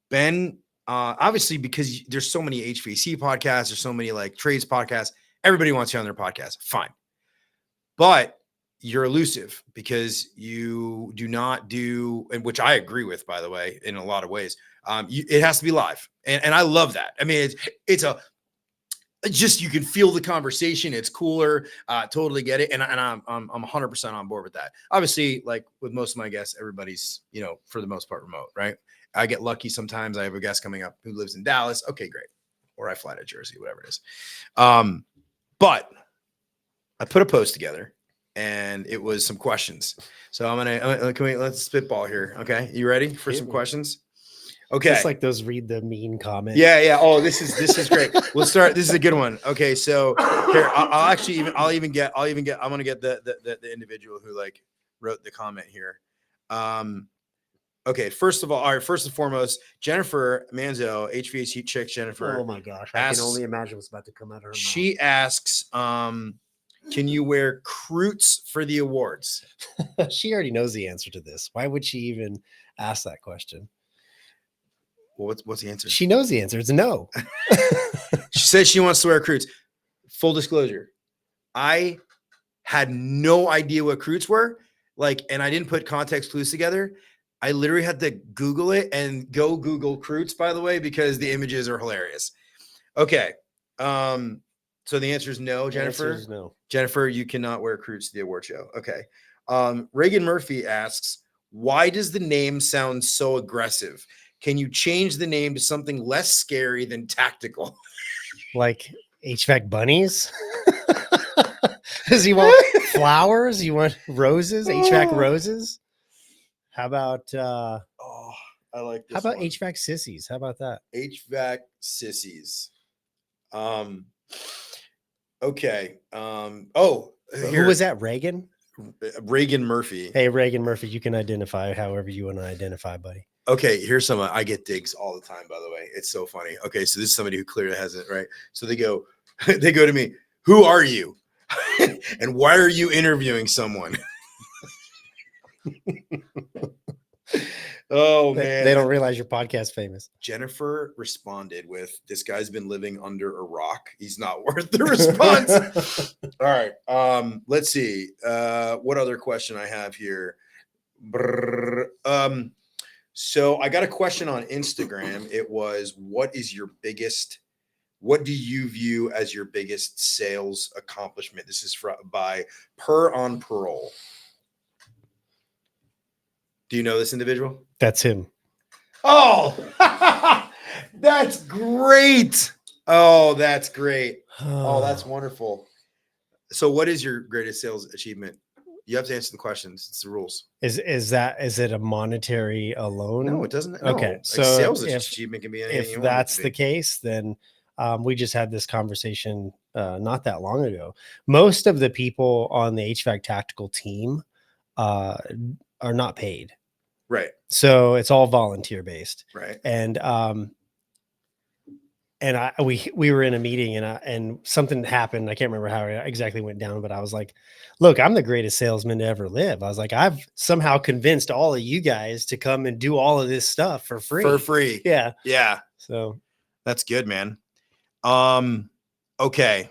Ben, obviously, because there's so many HVAC podcasts, there's so many like trades podcasts. Everybody wants you on their podcast. Fine, but you're elusive because you do not do, and which I agree with, by the way, in a lot of ways. It has to be live, and I love that. I mean, it's just, you can feel the conversation. It's cooler. Totally get it, and I'm 100% on board with that. Obviously, like with most of my guests, everybody's, you know, for the most part remote, right? I get lucky sometimes. I have a guest coming up who lives in Dallas. Okay, great. Or I fly to Jersey, whatever it is. But I put a post together, and it was some questions. So let's spitball here. Okay. You ready for some questions? Okay. Just like those read the mean comments. Yeah. Oh, this is great. We'll start. This is a good one. Okay. So here, I'm going to get the individual who like wrote the comment here. Okay. First and foremost, Jennifer Manzo, HVAC chick, Jennifer. Oh my gosh. I can only imagine what's about to come out of her mouth. She asks, can you wear Croots for the awards? She already knows the answer to this. Why would she even ask that question? Well, what's the answer? She knows the answer. It's no. She says she wants to wear Croots. Full disclosure, I had no idea what Croots were. Like, and I didn't put context clues together. I literally had to Google it, and go Google Croots, by the way, because the images are hilarious. Okay. So the answer is no, Jennifer. The answer is no. Jennifer, you cannot wear Croots to the award show. Okay. Reagan Murphy asks, why does the name sound so aggressive? Can you change the name to something less scary than Tactical? Like HVAC bunnies? Does he want flowers? You want roses? HVAC roses? How about I like this. How about one. HVAC sissies? How about that? HVAC sissies. Okay. Who was that? Reagan? Reagan Murphy. Hey, Reagan Murphy, you can identify however you want to identify, buddy. Okay, here's some. I get digs all the time, by the way. It's so funny. Okay, so this is somebody who clearly hasn't, right? So they go to me, who are you? And why are you interviewing someone? Oh, man. They don't realize your podcast famous. Jennifer responded with, this guy's been living under a rock. He's not worth the response. All right. Let's see. What other question I have here? So I got a question on Instagram. It was, what do you view as your biggest sales accomplishment? This is by Per on Parole. Do you know this individual? That's him. Oh, that's great. Oh, that's great. Oh, that's wonderful. So what is your greatest sales achievement? You have to answer the questions. It's the rules. Is it a monetary alone? No, it doesn't. Okay. No. So Like sales achievement can be anything you if want it that's to the be. case, then we just had this conversation not that long ago. Most of the people on the HVAC Tactical team uh, are not paid. Right. So it's all volunteer based. Right. And we were in a meeting and something happened. I can't remember how it exactly went down, but I was like, look, I'm the greatest salesman to ever live. I was like, I've somehow convinced all of you guys to come and do all of this stuff for free. For free. Yeah. Yeah. So That's good, man. Okay.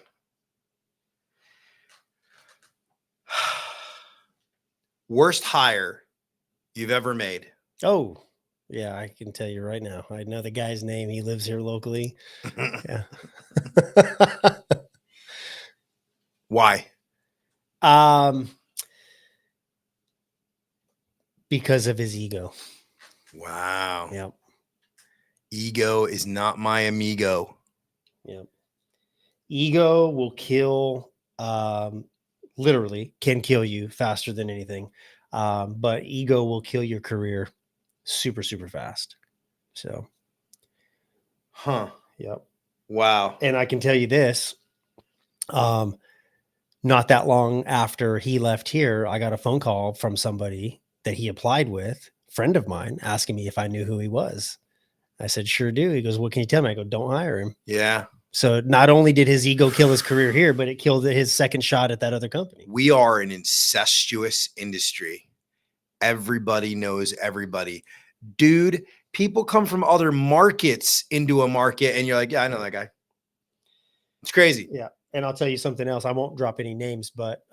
Worst hire you've ever made. oh yeah, I can tell you right now. I know the guy's name. He lives here locally. Yeah. Why? Because of his ego. Wow. Yep. Ego is not my amigo. Yep. Ego will kill, literally can kill you faster than anything. But ego will kill your career super, super fast. So, yep. Wow. And I can tell you this, not that long after he left here, I got a phone call from somebody that he applied with, friend of mine, asking me if I knew who he was. I said, sure do. He goes, what can you tell me? I go, don't hire him. Yeah. So not only did his ego kill his career here, but it killed his second shot at that other company. We are an incestuous industry. Everybody knows everybody. Dude, people come from other markets into a market and you're like, yeah, I know that guy. It's crazy. Yeah. And I'll tell you something else. I won't drop any names, but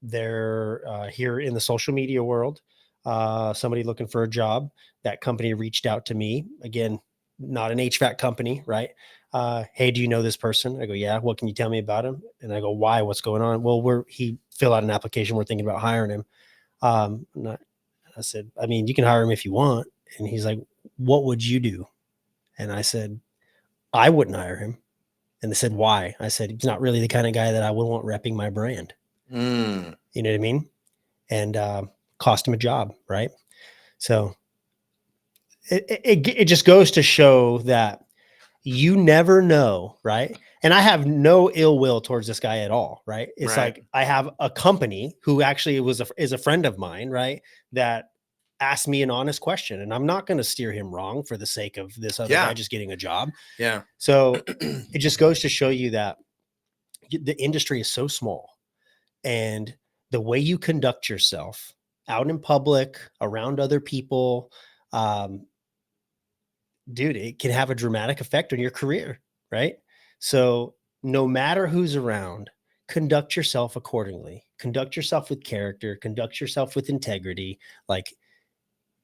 they're here in the social media world. Somebody looking for a job. That company reached out to me. Again, not an HVAC company, right? Hey, do you know this person? I go, yeah. What can you tell me about him? And I go, why? What's going on? Well, he filled out an application. We're thinking about hiring him. I said, I mean, you can hire him if you want. And he's like, what would you do? And I said, I wouldn't hire him. And they said, why? I said, he's not really the kind of guy that I would want repping my brand. Mm. You know what I mean? And cost him a job, right? So it just goes to show that you never know, right? And I have no ill will towards this guy at all, right? It's Right. like I have a company who actually is a friend of mine, right? That asked me an honest question, and I'm not going to steer him wrong for the sake of this other guy just getting a job. Yeah. So it just goes to show you that the industry is so small, and the way you conduct yourself out in public around other people, dude, it can have a dramatic effect on your career, right? So no matter who's around, conduct yourself accordingly. Conduct yourself with character, conduct yourself with integrity. Like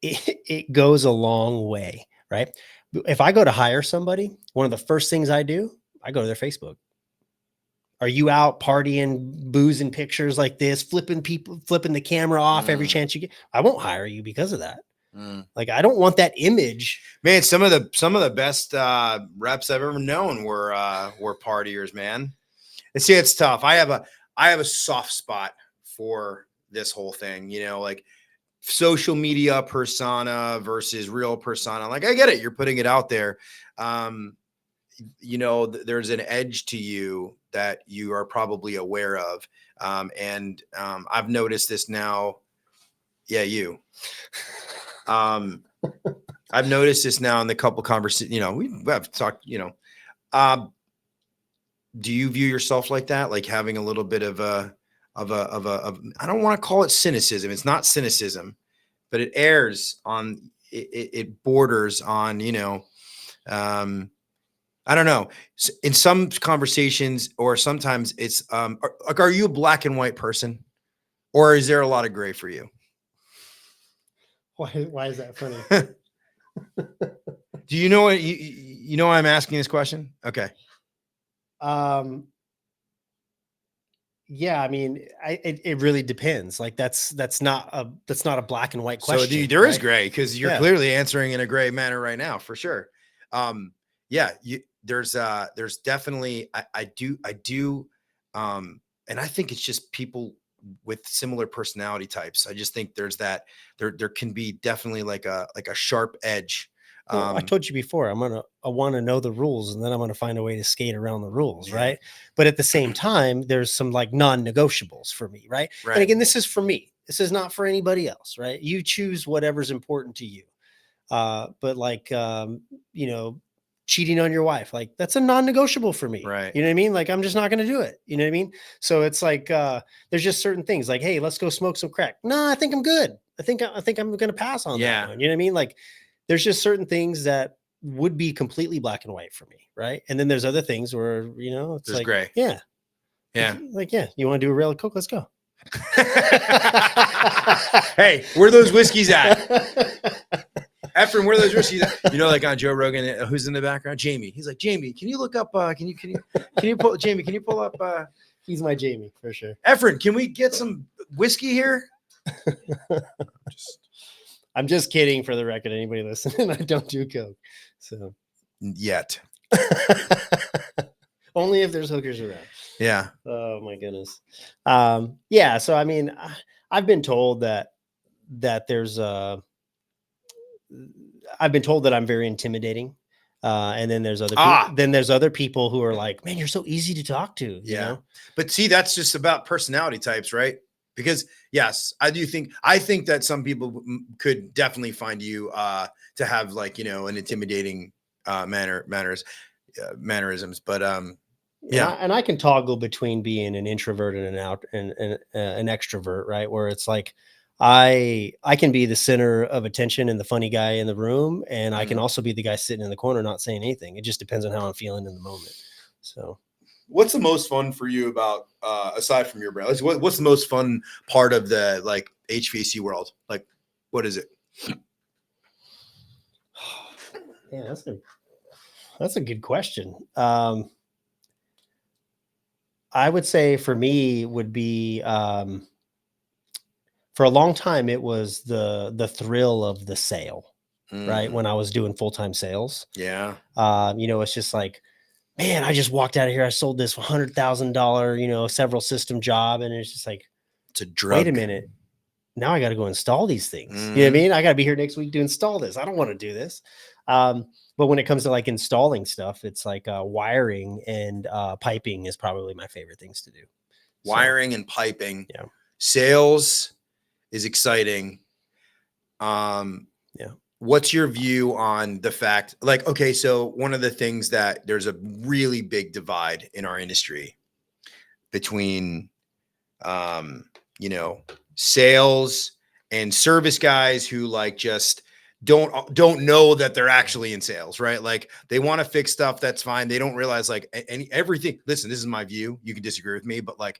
it goes a long way, right? If I go to hire somebody, one of the first things I do, I go to their Facebook. Are you out partying, boozing pictures like this, flipping the camera off every chance you get? I won't hire you because of that. Like, I don't want that image. Man, some of the best reps I've ever known were partiers, man. And see, it's tough. I have a soft spot for this whole thing, you know, like social media persona versus real persona. Like, I get it. You're putting it out there. You know, there's an edge to you that you are probably aware of. And I've noticed this now. Yeah, you. I've noticed this now in the couple conversations, you know, we have talked, you know, do you view yourself like that? Like having a little bit of I don't want to call it cynicism. It's not cynicism, but it airs on, it borders on, you know, I don't know. In some conversations, or sometimes it's, are you a black and white person, or is there a lot of gray for you? Why is that funny? Do you know what you know why I'm asking this question? Okay. Yeah, I mean, it really depends. Like that's not a black and white So question. there is right? gray because you're Yeah. clearly answering in a gray manner right now, for sure. Yeah, there's definitely I do, and I think it's just people with similar personality types. I just think there's that there can be definitely like a sharp edge. Well, I told you before, I want to know the rules, and then I'm gonna find a way to skate around the rules, Yeah. right? But at the same time, there's some like non-negotiables for me, right? And Right. again, this is for me. This is not for anybody else, right? You choose whatever's important to you. But like you know, cheating on your wife, like that's a non-negotiable for me. Right. You know what I mean? Like I'm just not gonna do it. You know what I mean? So it's like there's just certain things like, hey, let's go smoke some crack. No, I think I'm good. I think I'm gonna pass on Yeah. that one. You know what I mean? Like there's just certain things that would be completely black and white for me, right? And then there's other things where, you know, it's There's like gray. yeah. Yeah. Like, yeah, you want to do a rail of coke? Let's go. Hey, where are those whiskeys at? Ephraim, where are those whiskeys at? You know, like on Joe Rogan, who's in the background? Jamie. He's like, Jamie, can you look up? Can you pull Jamie? Can you pull up? He's my Jamie for sure. Ephraim, can we get some whiskey here? I'm just kidding, for the record. Anybody listening, I don't do coke. So Yet. only if there's hookers around. Yeah. Oh my goodness. Yeah. So I mean, I've been told that there's I've been told that I'm very intimidating. And then there's other people who are like, man, you're so easy to talk to. You know? But see, that's just about personality types, right? Because yes, I think that some people could definitely find you to have like, you know, an intimidating mannerisms. But yeah. And I can toggle between being an introvert and an extrovert, right? Where it's like I can be the center of attention and the funny guy in the room, and I can also be the guy sitting in the corner not saying anything. It just depends on how I'm feeling in the moment. So what's the most fun for you about aside from your brand? What's the most fun part of the like HVAC world? Like, what is it? Yeah, that's a good question. I would say for me would be for a long time it was the thrill of the sale, right? When I was doing full-time sales. Yeah. You know, it's just like, man, I just walked out of here. I sold this $100,000, you know, several system job. And it's just like, it's a drug. Wait a minute. Now I got to go install these things. You know what I mean? I got to be here next week to install this. I don't want to do this. But when it comes to like installing stuff, it's like wiring and piping is probably my favorite things to do. Wiring and piping. Yeah. Sales is exciting. Yeah. What's your view on the fact, like, okay, so one of the things that there's a really big divide in our industry between, you know, sales and service guys who like just don't know that they're actually in sales, right? Like they want to fix stuff. That's fine. They don't realize like everything. Listen, this is my view. You can disagree with me, but like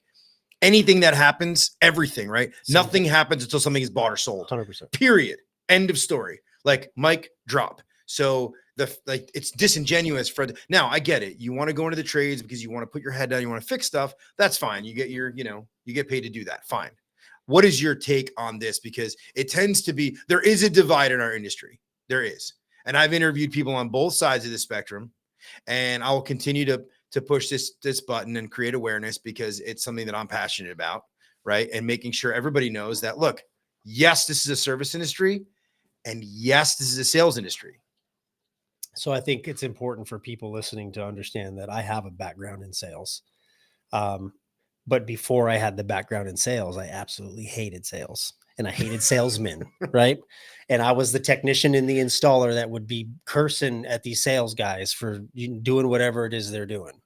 anything that happens, everything, right? Nothing happens until something is bought or sold. 100%. Period. End of story. Like mic drop. So it's disingenuous now I get it. You want to go into the trades because you want to put your head down. You want to fix stuff. That's fine. You get you get paid to do that. Fine. What is your take on this? Because it tends to be, there is a divide in our industry. There is. And I've interviewed people on both sides of the spectrum, and I will continue to push this button and create awareness because it's something that I'm passionate about, right? And making sure everybody knows that, look, yes, this is a service industry, and yes, this is a sales industry. So I think it's important for people listening to understand that I have a background in sales. But before I had the background in sales, I absolutely hated sales and I hated salesmen, right? And I was the technician in the installer that would be cursing at these sales guys for doing whatever it is they're doing.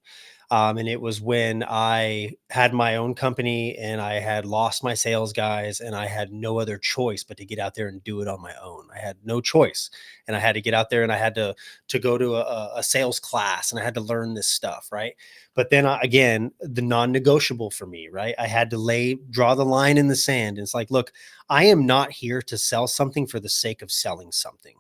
And it was when I had my own company and I had lost my sales guys and I had no other choice but to get out there and do it on my own. I had no choice. And I had to get out there and I had to go to a sales class and I had to learn this stuff. Right. But then again, the non-negotiable for me, right? I had to draw the line in the sand. And it's like, look, I am not here to sell something for the sake of selling something.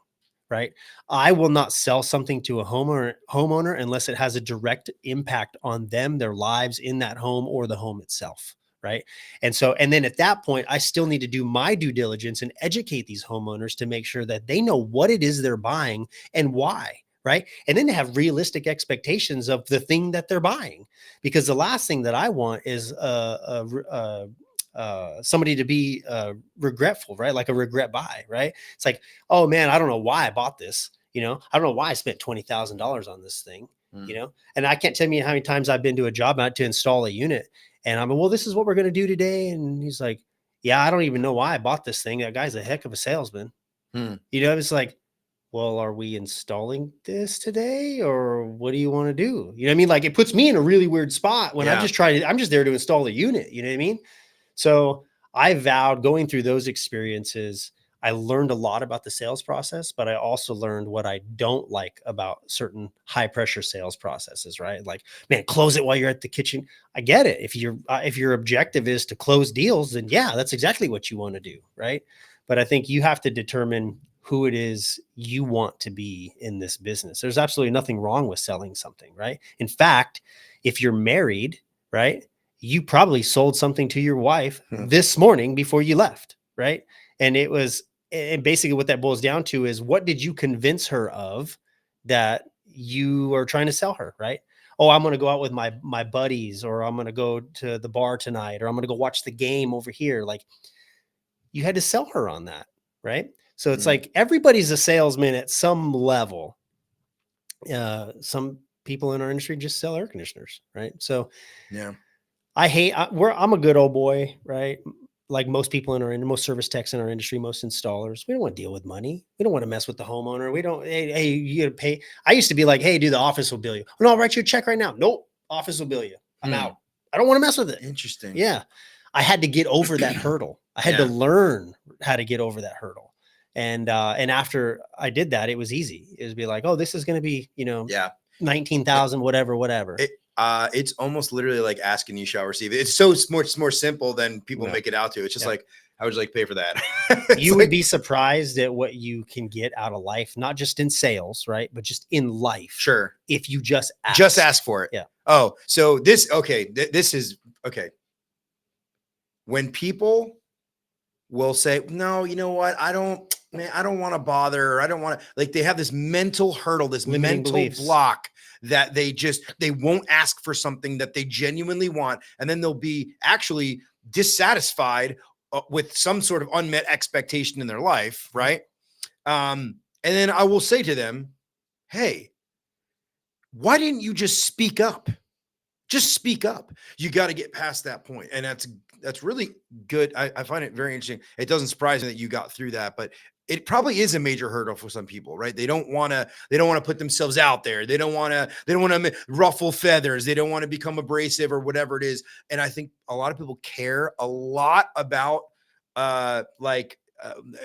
right? I will not sell something to a homeowner unless it has a direct impact on them, their lives in that home or the home itself. Right. And so, and then at that point, I still need to do my due diligence and educate these homeowners to make sure that they know what it is they're buying and why. Right. And then to have realistic expectations of the thing that they're buying, because the last thing that I want is somebody to be regretful, right? Like a regret buy, right? It's like, oh man, I don't know why I bought this. I don't know why I spent $20,000 on this thing. And I can't tell you how many times I've been to a job out to install a unit, and I'm, well, this is what we're going to do today. And he's like, yeah, I don't even know why I bought this thing. That guy's a heck of a salesman. It's like, well, are we installing this today or what do you want to do? You know what I mean? Like, it puts me in a really weird spot when I'm just there to install a unit. You know what I mean? So I vowed, going through those experiences, I learned a lot about the sales process, but I also learned what I don't like about certain high pressure sales processes, right? Like, man, close it while you're at the kitchen. I get it. If your objective is to close deals, then yeah, that's exactly what you want to do, right? But I think you have to determine who it is you want to be in this business. There's absolutely nothing wrong with selling something, right? In fact, if you're married, right, you probably sold something to your wife this morning before you left, right? And basically what that boils down to is, what did you convince her of that you are trying to sell her, right? Oh, I'm going to go out with my buddies, or I'm going to go to the bar tonight, or I'm going to go watch the game over here. Like, you had to sell her on that, right? So it's like everybody's a salesman at some level. Some people in our industry just sell air conditioners, right? So yeah. I'm a good old boy, right? Like most people most service techs in our industry, most installers, we don't want to deal with money. We don't want to mess with the homeowner. We don't, hey, you got to pay. I used to be like, hey, dude, the office will bill you. No, I'll write you a check right now. Nope. Office will bill you. I'm out. I don't want to mess with it. Interesting. Yeah. I had to get over that hurdle. I had to learn how to get over that hurdle. And after I did that, it was easy. It was be like, oh, this is going to be, 19,000, whatever. It's almost literally like asking you shall receive. It's so much more simple than people make it out to. It's just like, how would you like pay for that? You would be surprised at what you can get out of life, not just in sales, right? But just in life. Sure. If you just ask for it. Yeah. Oh, so this is okay. When people will say, no, you know what? I don't want to bother. Or I don't want to, like, they have this mental hurdle, this limiting mental beliefs. block that they won't ask for something that they genuinely want. And then they'll be actually dissatisfied with some sort of unmet expectation in their life. Right. And then I will say to them, hey, why didn't you just speak up? Just speak up. You got to get past that point. And that's really good. I find it very interesting. It doesn't surprise me that you got through that, but it probably is a major hurdle for some people, right? They don't want to put themselves out there. They don't want to ruffle feathers. They don't want to become abrasive or whatever it is. And I think a lot of people care a lot about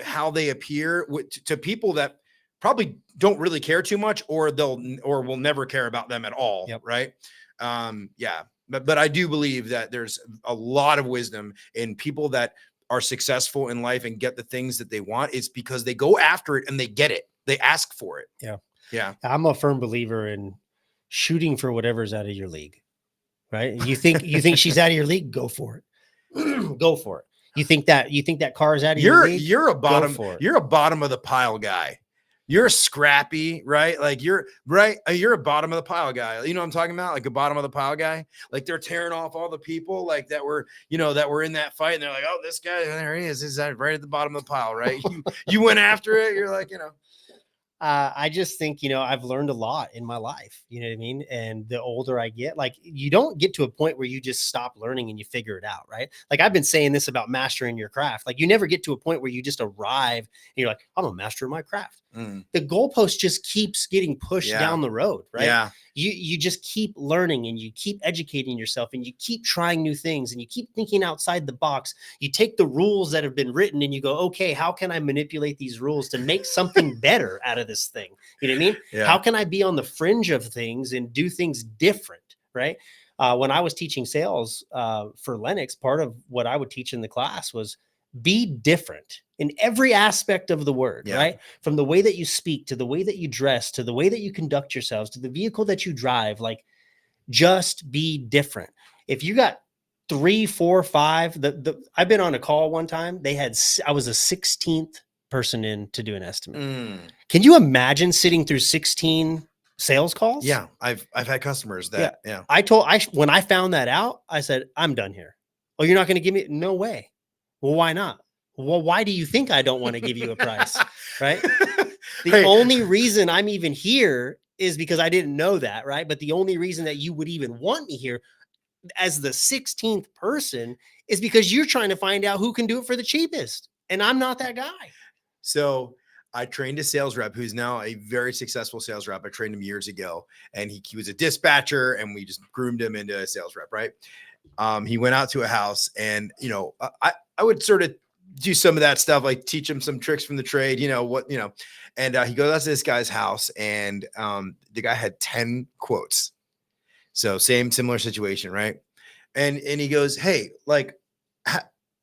how they appear to people that probably don't really care too much, or will never care about them at all. Yep. Right. But I do believe that there's a lot of wisdom in people that are successful in life and get the things that they want. It's because they go after it and they get it. They ask for it. Yeah. Yeah. I'm a firm believer in shooting for whatever's out of your league, right? You think she's out of your league, go for it. Go for it. You think that car is out of your league? You're a bottom of the pile guy. You're scrappy, right? Like you're a bottom of the pile guy. You know what I'm talking about? Like a bottom of the pile guy. Like they're tearing off all the people like that were in that fight. And they're like, oh, this guy, there he is. He's right at the bottom of the pile, right? You went after it. You're like, I just think, I've learned a lot in my life, you know what I mean? And the older I get, like, you don't get to a point where you just stop learning and you figure it out, right? Like, I've been saying this about mastering your craft. Like, you never get to a point where you just arrive and you're like, I'm a master of my craft. The goalpost just keeps getting pushed down the road, right? Yeah. You just keep learning and you keep educating yourself and you keep trying new things and you keep thinking outside the box. You take the rules that have been written and you go, okay, how can I manipulate these rules to make something better out of this thing? You know what I mean? Yeah. How can I be on the fringe of things and do things different, right? When I was teaching sales for Lennox, part of what I would teach in the class was be different in every aspect of the word, Yeah. right? From the way that you speak to the way that you dress, to the way that you conduct yourselves, to the vehicle that you drive, like just be different. If you got 3, 4, 5, I've been on a call one time. I was a 16th person in to do an estimate. Can you imagine sitting through 16 sales calls? Yeah. I've had customers that, yeah. When I found that out, I said, I'm done here. Oh, you're not going to give me? No way. Well, why not? Well, why do you think I don't want to give you a price? Right. The only reason I'm even here is because I didn't know that. Right. But the only reason that you would even want me here as the 16th person is because you're trying to find out who can do it for the cheapest. And I'm not that guy. So I trained a sales rep who's now a very successful sales rep. I trained him years ago, and he was a dispatcher, and we just groomed him into a sales rep, right? He went out to a house, and, I would sort of do some of that stuff, like teach him some tricks from the trade, and he goes out to this guy's house, and the guy had 10 quotes. So similar situation, right? And he goes, hey, like,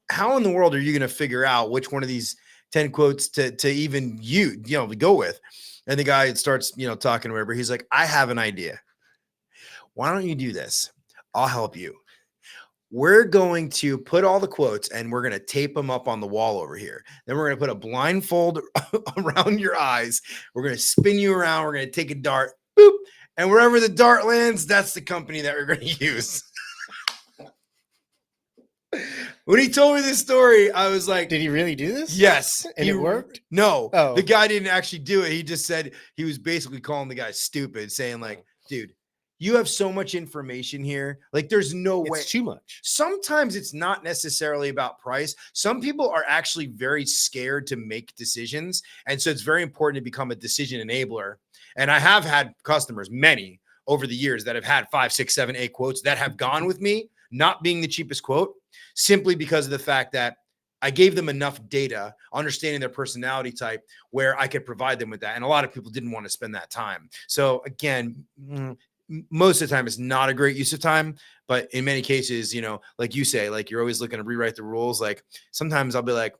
how in the world are you going to figure out which one of these 10 quotes to even to go with? And the guy starts, talking or whatever. He's like, I have an idea. Why don't you do this? I'll help you. We're going to put all the quotes and we're going to tape them up on the wall over here. Then we're going to put a blindfold around your eyes. We're going to spin you around. We're going to take a dart, boop, and wherever the dart lands, that's the company that we're going to use. When he told me this story, I was like, did he really do this? Yes. And it worked? No. Oh. The guy didn't actually do it. He just said he was basically calling the guy stupid, saying like, dude, you have so much information here. Like, there's no way. It's too much. Sometimes it's not necessarily about price. Some people are actually very scared to make decisions. And so it's very important to become a decision enabler. And I have had customers, many over the years, that have had 5, 6, 7, 8 quotes that have gone with me, not being the cheapest quote, simply because of the fact that I gave them enough data, understanding their personality type, where I could provide them with that. And a lot of people didn't want to spend that time. So again, most of the time it's not a great use of time, but in many cases, like you say, like you're always looking to rewrite the rules. Like sometimes I'll be like,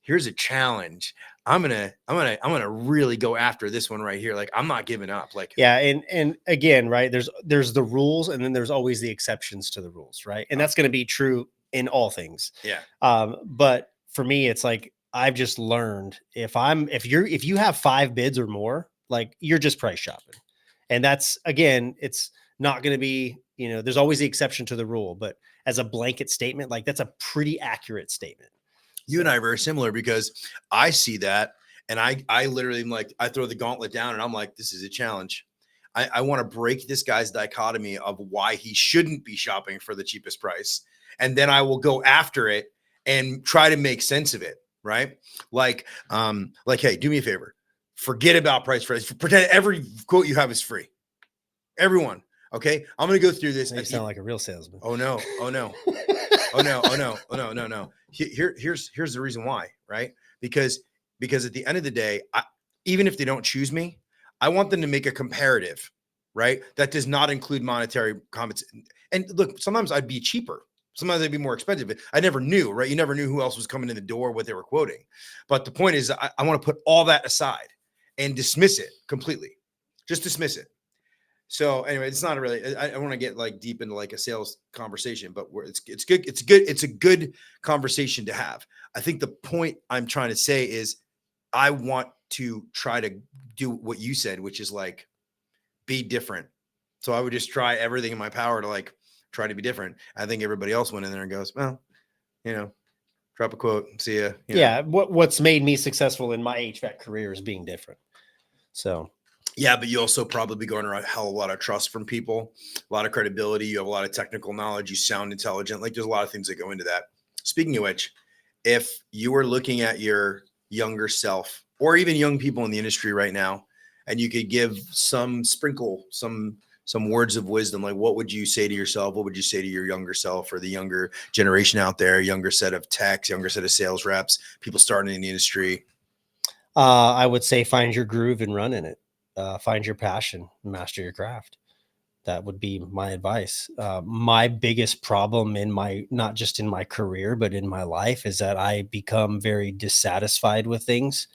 here's a challenge. I'm gonna really go after this one right here. Like I'm not giving up. Like, yeah. And again, right, there's the rules, and then there's always the exceptions to the rules, right? And that's going to be true in all things. Yeah. But for me, it's like, I've just learned if you have 5 bids or more, like you're just price shopping. And that's, again, it's not going to be, there's always the exception to the rule, but as a blanket statement, like that's a pretty accurate statement. You and I are very similar, because I see that, and I literally am like, I throw the gauntlet down and I'm like, this is a challenge. I want to break this guy's dichotomy of why he shouldn't be shopping for the cheapest price. And then I will go after it and try to make sense of it. Right. Like, hey, do me a favor. Forget about price. Pretend every quote you have is free. Everyone. Okay. I'm going to go through this. You sound like a real salesman. Oh no. Oh no. Oh no. Oh no. Oh no. No, no. Here's the reason why, right? Because at the end of the day, even if they don't choose me, I want them to make a comparative, right? That does not include monetary comments. And look, sometimes I'd be cheaper. Sometimes they'd be more expensive, but I never knew, right? You never knew who else was coming in the door, what they were quoting. But the point is, I want to put all that aside and dismiss it completely. Just dismiss it. So anyway, it's not really, I want to get like deep into like a sales conversation, but it's good. It's a good conversation to have. I think the point I'm trying to say is I want to try to do what you said, which is like, be different. So I would just try everything in my power to like try to be different. I think everybody else went in there and goes, well, drop a quote, see ya. Yeah. What's made me successful in my HVAC career is being different. So yeah, but you also probably garner a hell of a lot of trust from people, a lot of credibility. You have a lot of technical knowledge. You sound intelligent. Like there's a lot of things that go into that. Speaking of which, if you were looking at your younger self, or even young people in the industry right now, and you could give some words of wisdom, like what would you say to yourself? What would you say to your younger self, or the younger generation out there, younger set of techs, younger set of sales reps, people starting in the industry? I would say find your groove and run in it. Find your passion, master your craft. That would be my advice. My biggest problem not just in my career, but in my life, is that I become very dissatisfied with things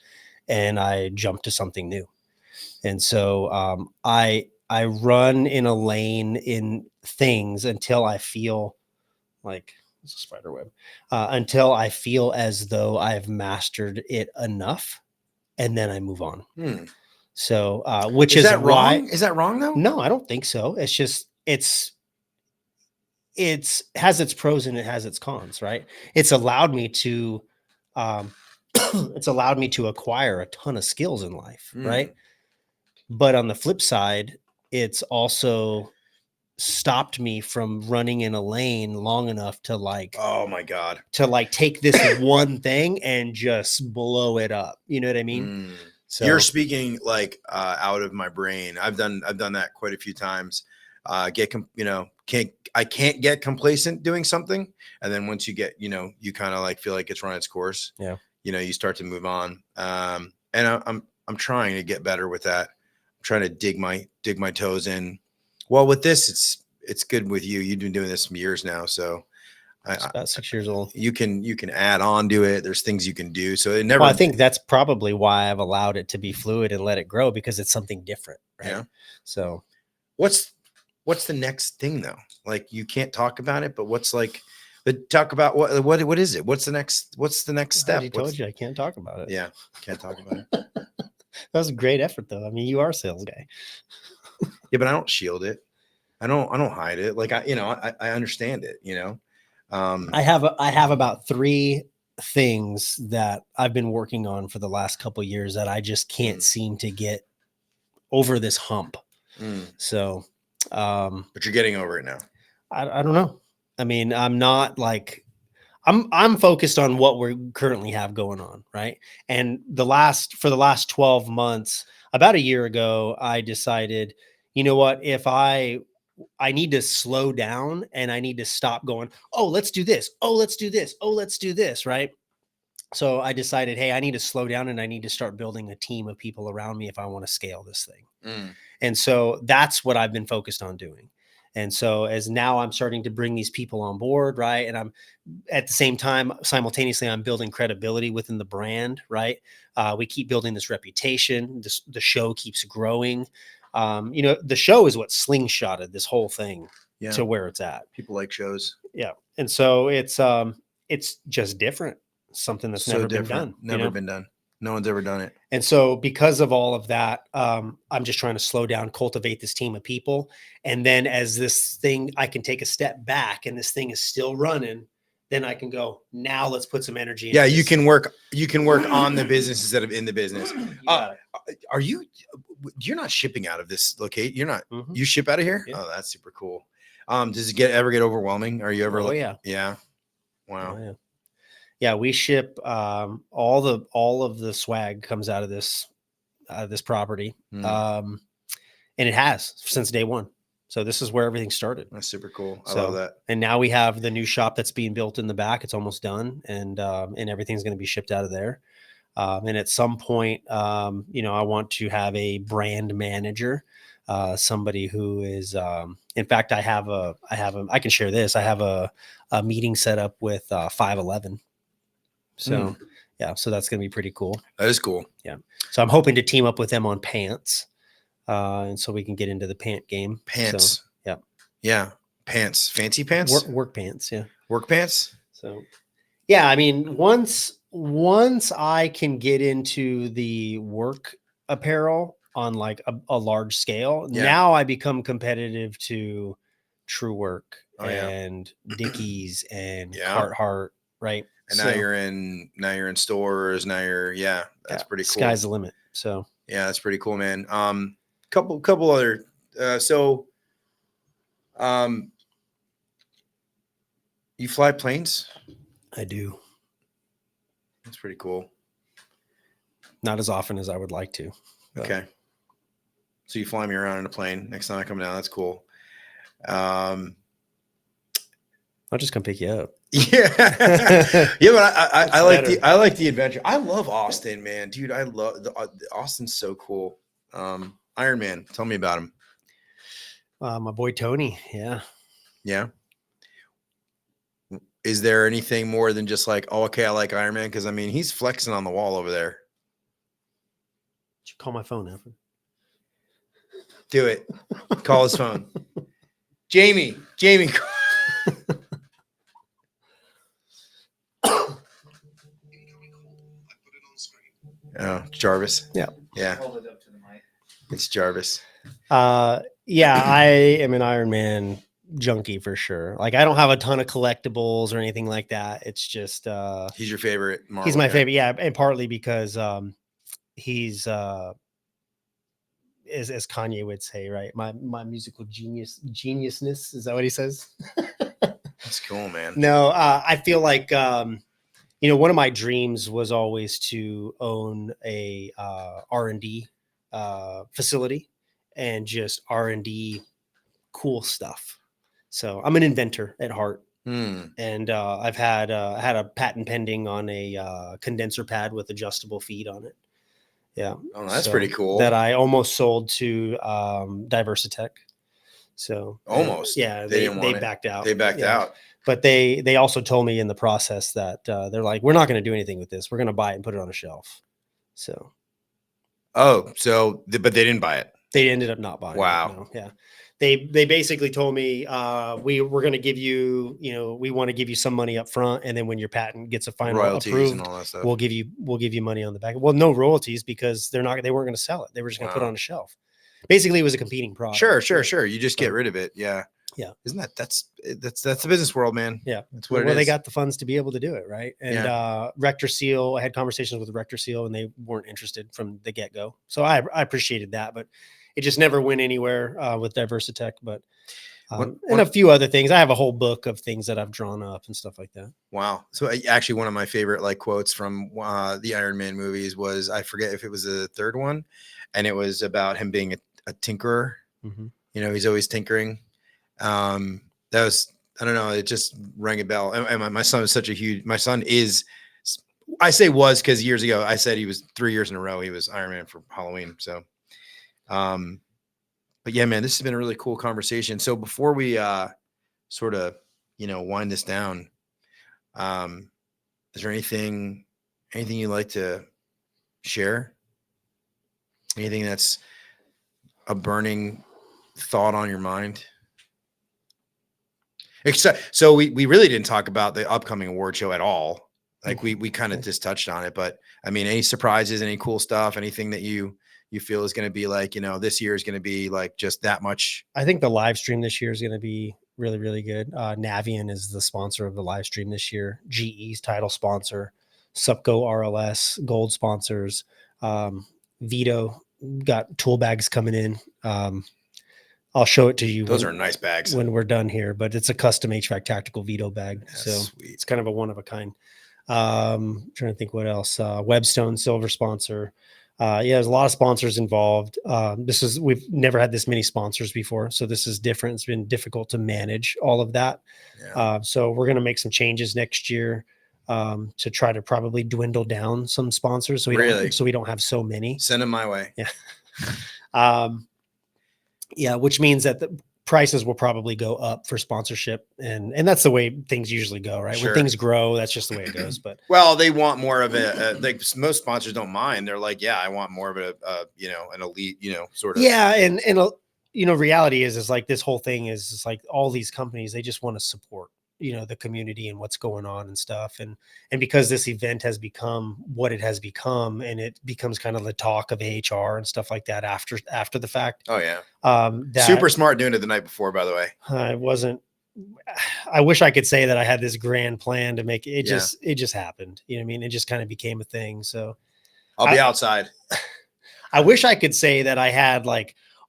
and I jump to something new. And so I run in a lane in things until I feel like it's a spider web, until I feel as though I've mastered it enough, and then I move on. Hmm. So, which Is is that why, wrong? Is that wrong though? no, I don't think so. It's just, has its pros and it has its cons, right? It's allowed me to, um, it's allowed me to acquire a ton of skills in life, Hmm. right? But on the flip side, it's also stopped me from running in a lane long enough to Oh my God. take this one thing and just blow it up. You know what I mean? Hmm. You're So speaking like out of my brain. I've done that quite a few times. Can't get complacent doing something, and then once you get, you kind of like feel like it's run its course. yeah, You start to move on. And I'm trying to get better with that. I'm trying to dig my toes in. Well, with this, it's good with you. You've been doing this some years now, so it's about 6 years old. you can add on to it. There's things you can do. So it Well, never. I think that's probably why I've allowed it to be fluid and let it grow, because it's something different, right? Yeah. So What's the next thing though? Like, you can't talk about it, but talk about what is it? What's the next I step? already told you I can't talk about it. Yeah, can't talk about it. That was a great effort, though. I mean, you are a sales guy. Yeah, but I don't shield it. I don't hide it. Like, I understand it, I have about 3 things that I've been working on for the last couple of years that I just can't seem to get over this hump. So, but you're getting over it now. I don't know. I mean, I'm not like, I'm focused on what we currently have going on, right? And for the last 12 months, about a year ago, I decided, you know what, if I need to slow down and I need to stop going, oh, let's do this. Oh, let's do this. Oh, let's do this, right? So I decided, hey, I need to slow down and I need to start building a team of people around me if I want to scale this thing. And so that's what I've been focused on doing. And so as now I'm starting to bring these people on board, right? And I'm at the same time, simultaneously, I'm building credibility within the brand, right? We keep building this reputation. The show keeps growing. The show is what slingshotted this whole thing to where it's at. People like shows. Yeah. And so it's just different. Something that's So never different. been done. Never been done. No one's ever done it. And so because of all of that, I'm just trying to slow down, cultivate this team of people. And then as this thing, I can take a step back and this thing is still running, then I can go, now let's put some energy into Yeah, you this. can work on the business instead of in the business. You're not shipping out of this location? You're not. You ship out of here? Yeah. Oh, that's super cool. Does it ever get overwhelming? Are you ever yeah. Yeah. Wow. Oh, yeah. Yeah, we ship all of the swag comes out of this property. And it has since day one. So this is where everything started. That's super cool. I So, love that. And now we have the new shop that's being built in the back. It's almost done, and everything's going to be shipped out of there. And at some point, I want to have a brand manager, somebody who is, in fact, I can share this. I have a meeting set up with 511. So yeah, so that's going to be pretty cool. That is cool. Yeah. So I'm hoping to team up with them on pants. And so we can get into the pant game. Pants. So, yeah. Yeah. Pants. Fancy pants? Work pants. Yeah. Work pants? So, yeah, I mean, once I can get into the work apparel on like a large scale, now I become competitive to True Work and Dickies and Carhartt, right? And now you're in stores. That's pretty cool. Sky's the limit. So yeah, that's pretty cool, man. Couple other, you fly planes? I do. That's pretty cool. Not as often as I would like to. Okay. So you fly me around in a plane next time I come down. That's cool. I'll just come pick you up. Yeah. Yeah, but I like the adventure. I love Austin, man. Dude, I love Austin's so cool. Iron Man, tell me about him. My boy Tony. Yeah. Yeah. Is there anything more than just like, oh, okay, I like Iron Man? Because I mean, he's flexing on the wall over there. Should call my phone, Evan. Do it. Call his phone. Jamie. Oh, Jarvis. Yeah. Yeah. Hold it up to the mic. It's Jarvis. Yeah, I am an Iron Man junkie for sure. Like, I don't have a ton of collectibles or anything like that. It's just He's your favorite Marvel he's my guy. favorite. Yeah, and partly because he's as Kanye would say, right? My musical geniusness. Is that what he says? That's cool, man. No, I feel like one of my dreams was always to own a R&D facility and just R&D cool stuff. So I'm an inventor at heart, and I've had a patent pending on a condenser pad with adjustable feet on it. Yeah, Oh, that's pretty cool. That I almost sold to Diversitech. So almost, yeah, they didn't want it. backed out. They backed out. But they also told me in the process that they're like, we're not going to do anything with this. We're going to buy it and put it on a shelf. So, but they didn't buy it. They ended up not buying. Wow. It, no. Yeah. They basically told me we're going to give you, we want to give you some money up front, and then when your patent gets a final royalties approved, and all that stuff, we'll give you money on the back. Well, no royalties because they weren't going to sell it. They were just going to put it on a shelf. Basically, it was a competing product. Sure. You just get rid of it. Yeah. Yeah. Isn't that's the business world, man? Yeah. That's what it is. They got the funds to be able to do it. Right. And Rector Seal, I had conversations with Rector Seal and they weren't interested from the get go. So I appreciated that, but it just never went anywhere with Diversitech, but and a few other things. I have a whole book of things that I've drawn up and stuff like that. Wow. So actually one of my favorite quotes from the Iron Man movies was, I forget if it was the third one, and it was about him being a tinkerer. Mm-hmm. He's always tinkering. That was, I don't know, it just rang a bell. And my son is my son is, I say was because years ago I said he was 3 years in a row he was Iron Man for Halloween. So but yeah, man, this has been a really cool conversation. So before we sort of wind this down, is there anything you'd like to share? Anything that's a burning thought on your mind? Except, so we really didn't talk about the upcoming award show at all. Like we kind of just touched on it, but I mean, any surprises, any cool stuff, anything that you feel is going to be this year is going to be just that much? I think the live stream this year is going to be really, really good. Navien is the sponsor of the live stream this year. GE's title sponsor, Supco RLS gold sponsors. Vito got tool bags coming in. I'll show it to you. Those are nice bags when we're done here, but it's a custom HVAC Tactical Vito bag. That's so sweet. It's kind of a one of a kind. Trying to think what else. Webstone silver sponsor. There's a lot of sponsors involved. We've never had this many sponsors before, so this is different. It's been difficult to manage all of that. Yeah. So we're going to make some changes next year to try to probably dwindle down some sponsors. So we don't have so many. Send them my way. Yeah. Which means that the prices will probably go up for sponsorship, and that's the way things usually go, right? Sure. When things grow, that's just the way it goes. But well, they want more of it. Like most sponsors don't mind. They're like, yeah, I want more of an elite, sort of. Yeah, and reality is like this whole thing is like all these companies, they just want to support the community and what's going on and stuff, and because this event has become what it has become, and it becomes kind of the talk of HR and stuff like that after the fact. Oh yeah. Super smart doing it the night before, by the way. I wish I could say that I had this grand plan to make it. It just happened. You know what I mean? It just kind of became a thing. So I'll be outside. I wish I could say that I had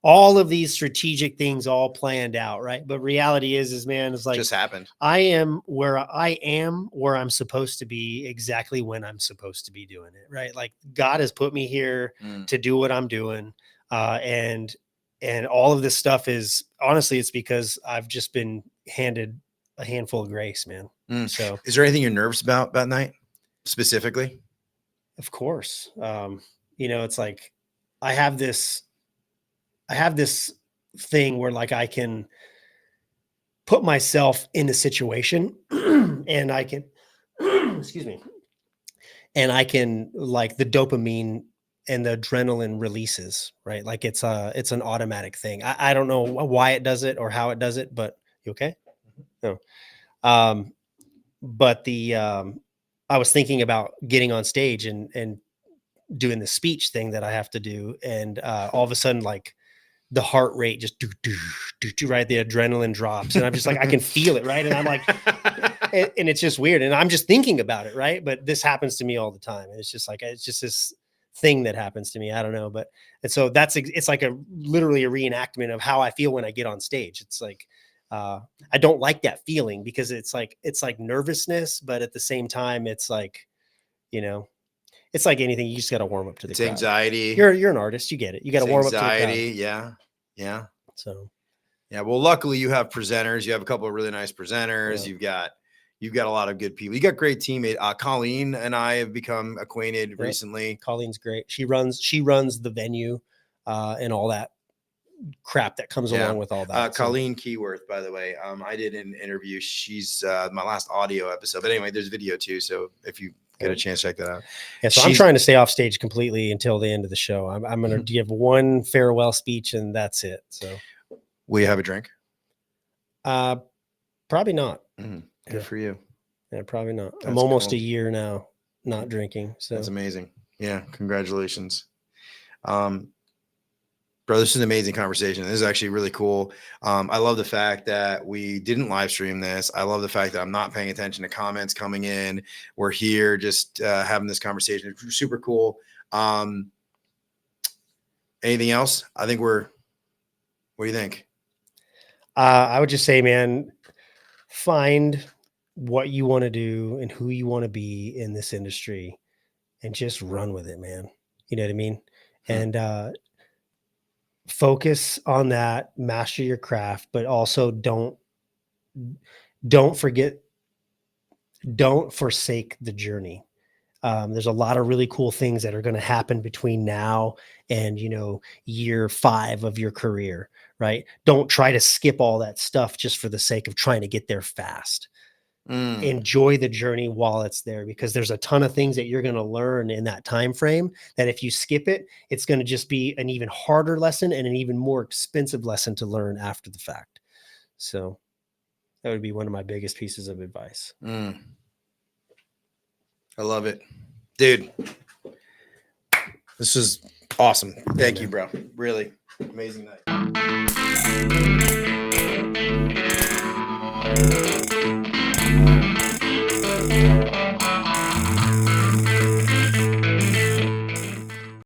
all of these strategic things all planned out, right? But reality is man, it's just happened. I am where I'm supposed to be exactly when I'm supposed to be doing it, right? Like God has put me here to do what I'm doing. And all of this stuff is honestly, it's because I've just been handed a handful of grace, man. So is there anything you're nervous about that night specifically? Of course. It's like, I have this thing where like I can put myself in a situation and I can, excuse me, and I can like the dopamine and the adrenaline releases, right? Like it's an automatic thing. I don't know why it does it or how it does it, but you okay? No. Um, but I was thinking about getting on stage and doing the speech thing that I have to do. And all of a sudden, like the heart rate just do, right. The adrenaline drops and I'm just like, I can feel it. Right. And I'm like, and it's just weird. And I'm just thinking about it. Right. But this happens to me all the time. And it's just like, it's just this thing that happens to me. I don't know. But, and so it's like literally a reenactment of how I feel when I get on stage. It's like, I don't like that feeling because it's like nervousness, but at the same time, it's like, you know, it's like anything. You just got to warm up to the It's crowd. anxiety. You're an artist. You get it. You got to warm up to the crowd. Yeah. Yeah. So, yeah. Well, luckily you have presenters. You have a couple of really nice presenters. Yeah. You've got a lot of good people. You got great teammate. Colleen and I have become acquainted recently. Colleen's great. She runs the venue, and all that crap that comes along with all that. Colleen Keyworth, by the way, I did an interview. She's my last audio episode, but anyway, there's video too. So if you get a chance, check that out. Yeah. So I'm trying to stay off stage completely until the end of the show. I'm going to give one farewell speech and that's it. So will you have a drink? Probably not. Good for you. Yeah, probably not. I'm almost a year now not drinking. So that's amazing. Yeah. Congratulations. Bro, this is an amazing conversation. This is actually really cool. I love the fact that we didn't live stream this. I love the fact that I'm not paying attention to comments coming in. We're here just having this conversation. It's super cool. Anything else? I think what do you think? I would just say, man, find what you want to do and who you want to be in this industry and just run with it, man. You know what I mean? And focus on that, master your craft, but also don't forsake the journey. There's a lot of really cool things that are going to happen between now and, year 5 of your career, right? Don't try to skip all that stuff just for the sake of trying to get there fast. Enjoy the journey while it's there, because there's a ton of things that you're going to learn in that time frame that if you skip it, it's going to just be an even harder lesson and an even more expensive lesson to learn after the fact. So that would be one of my biggest pieces of advice. I love it, dude. This is awesome. Thank you, bro. Really amazing night.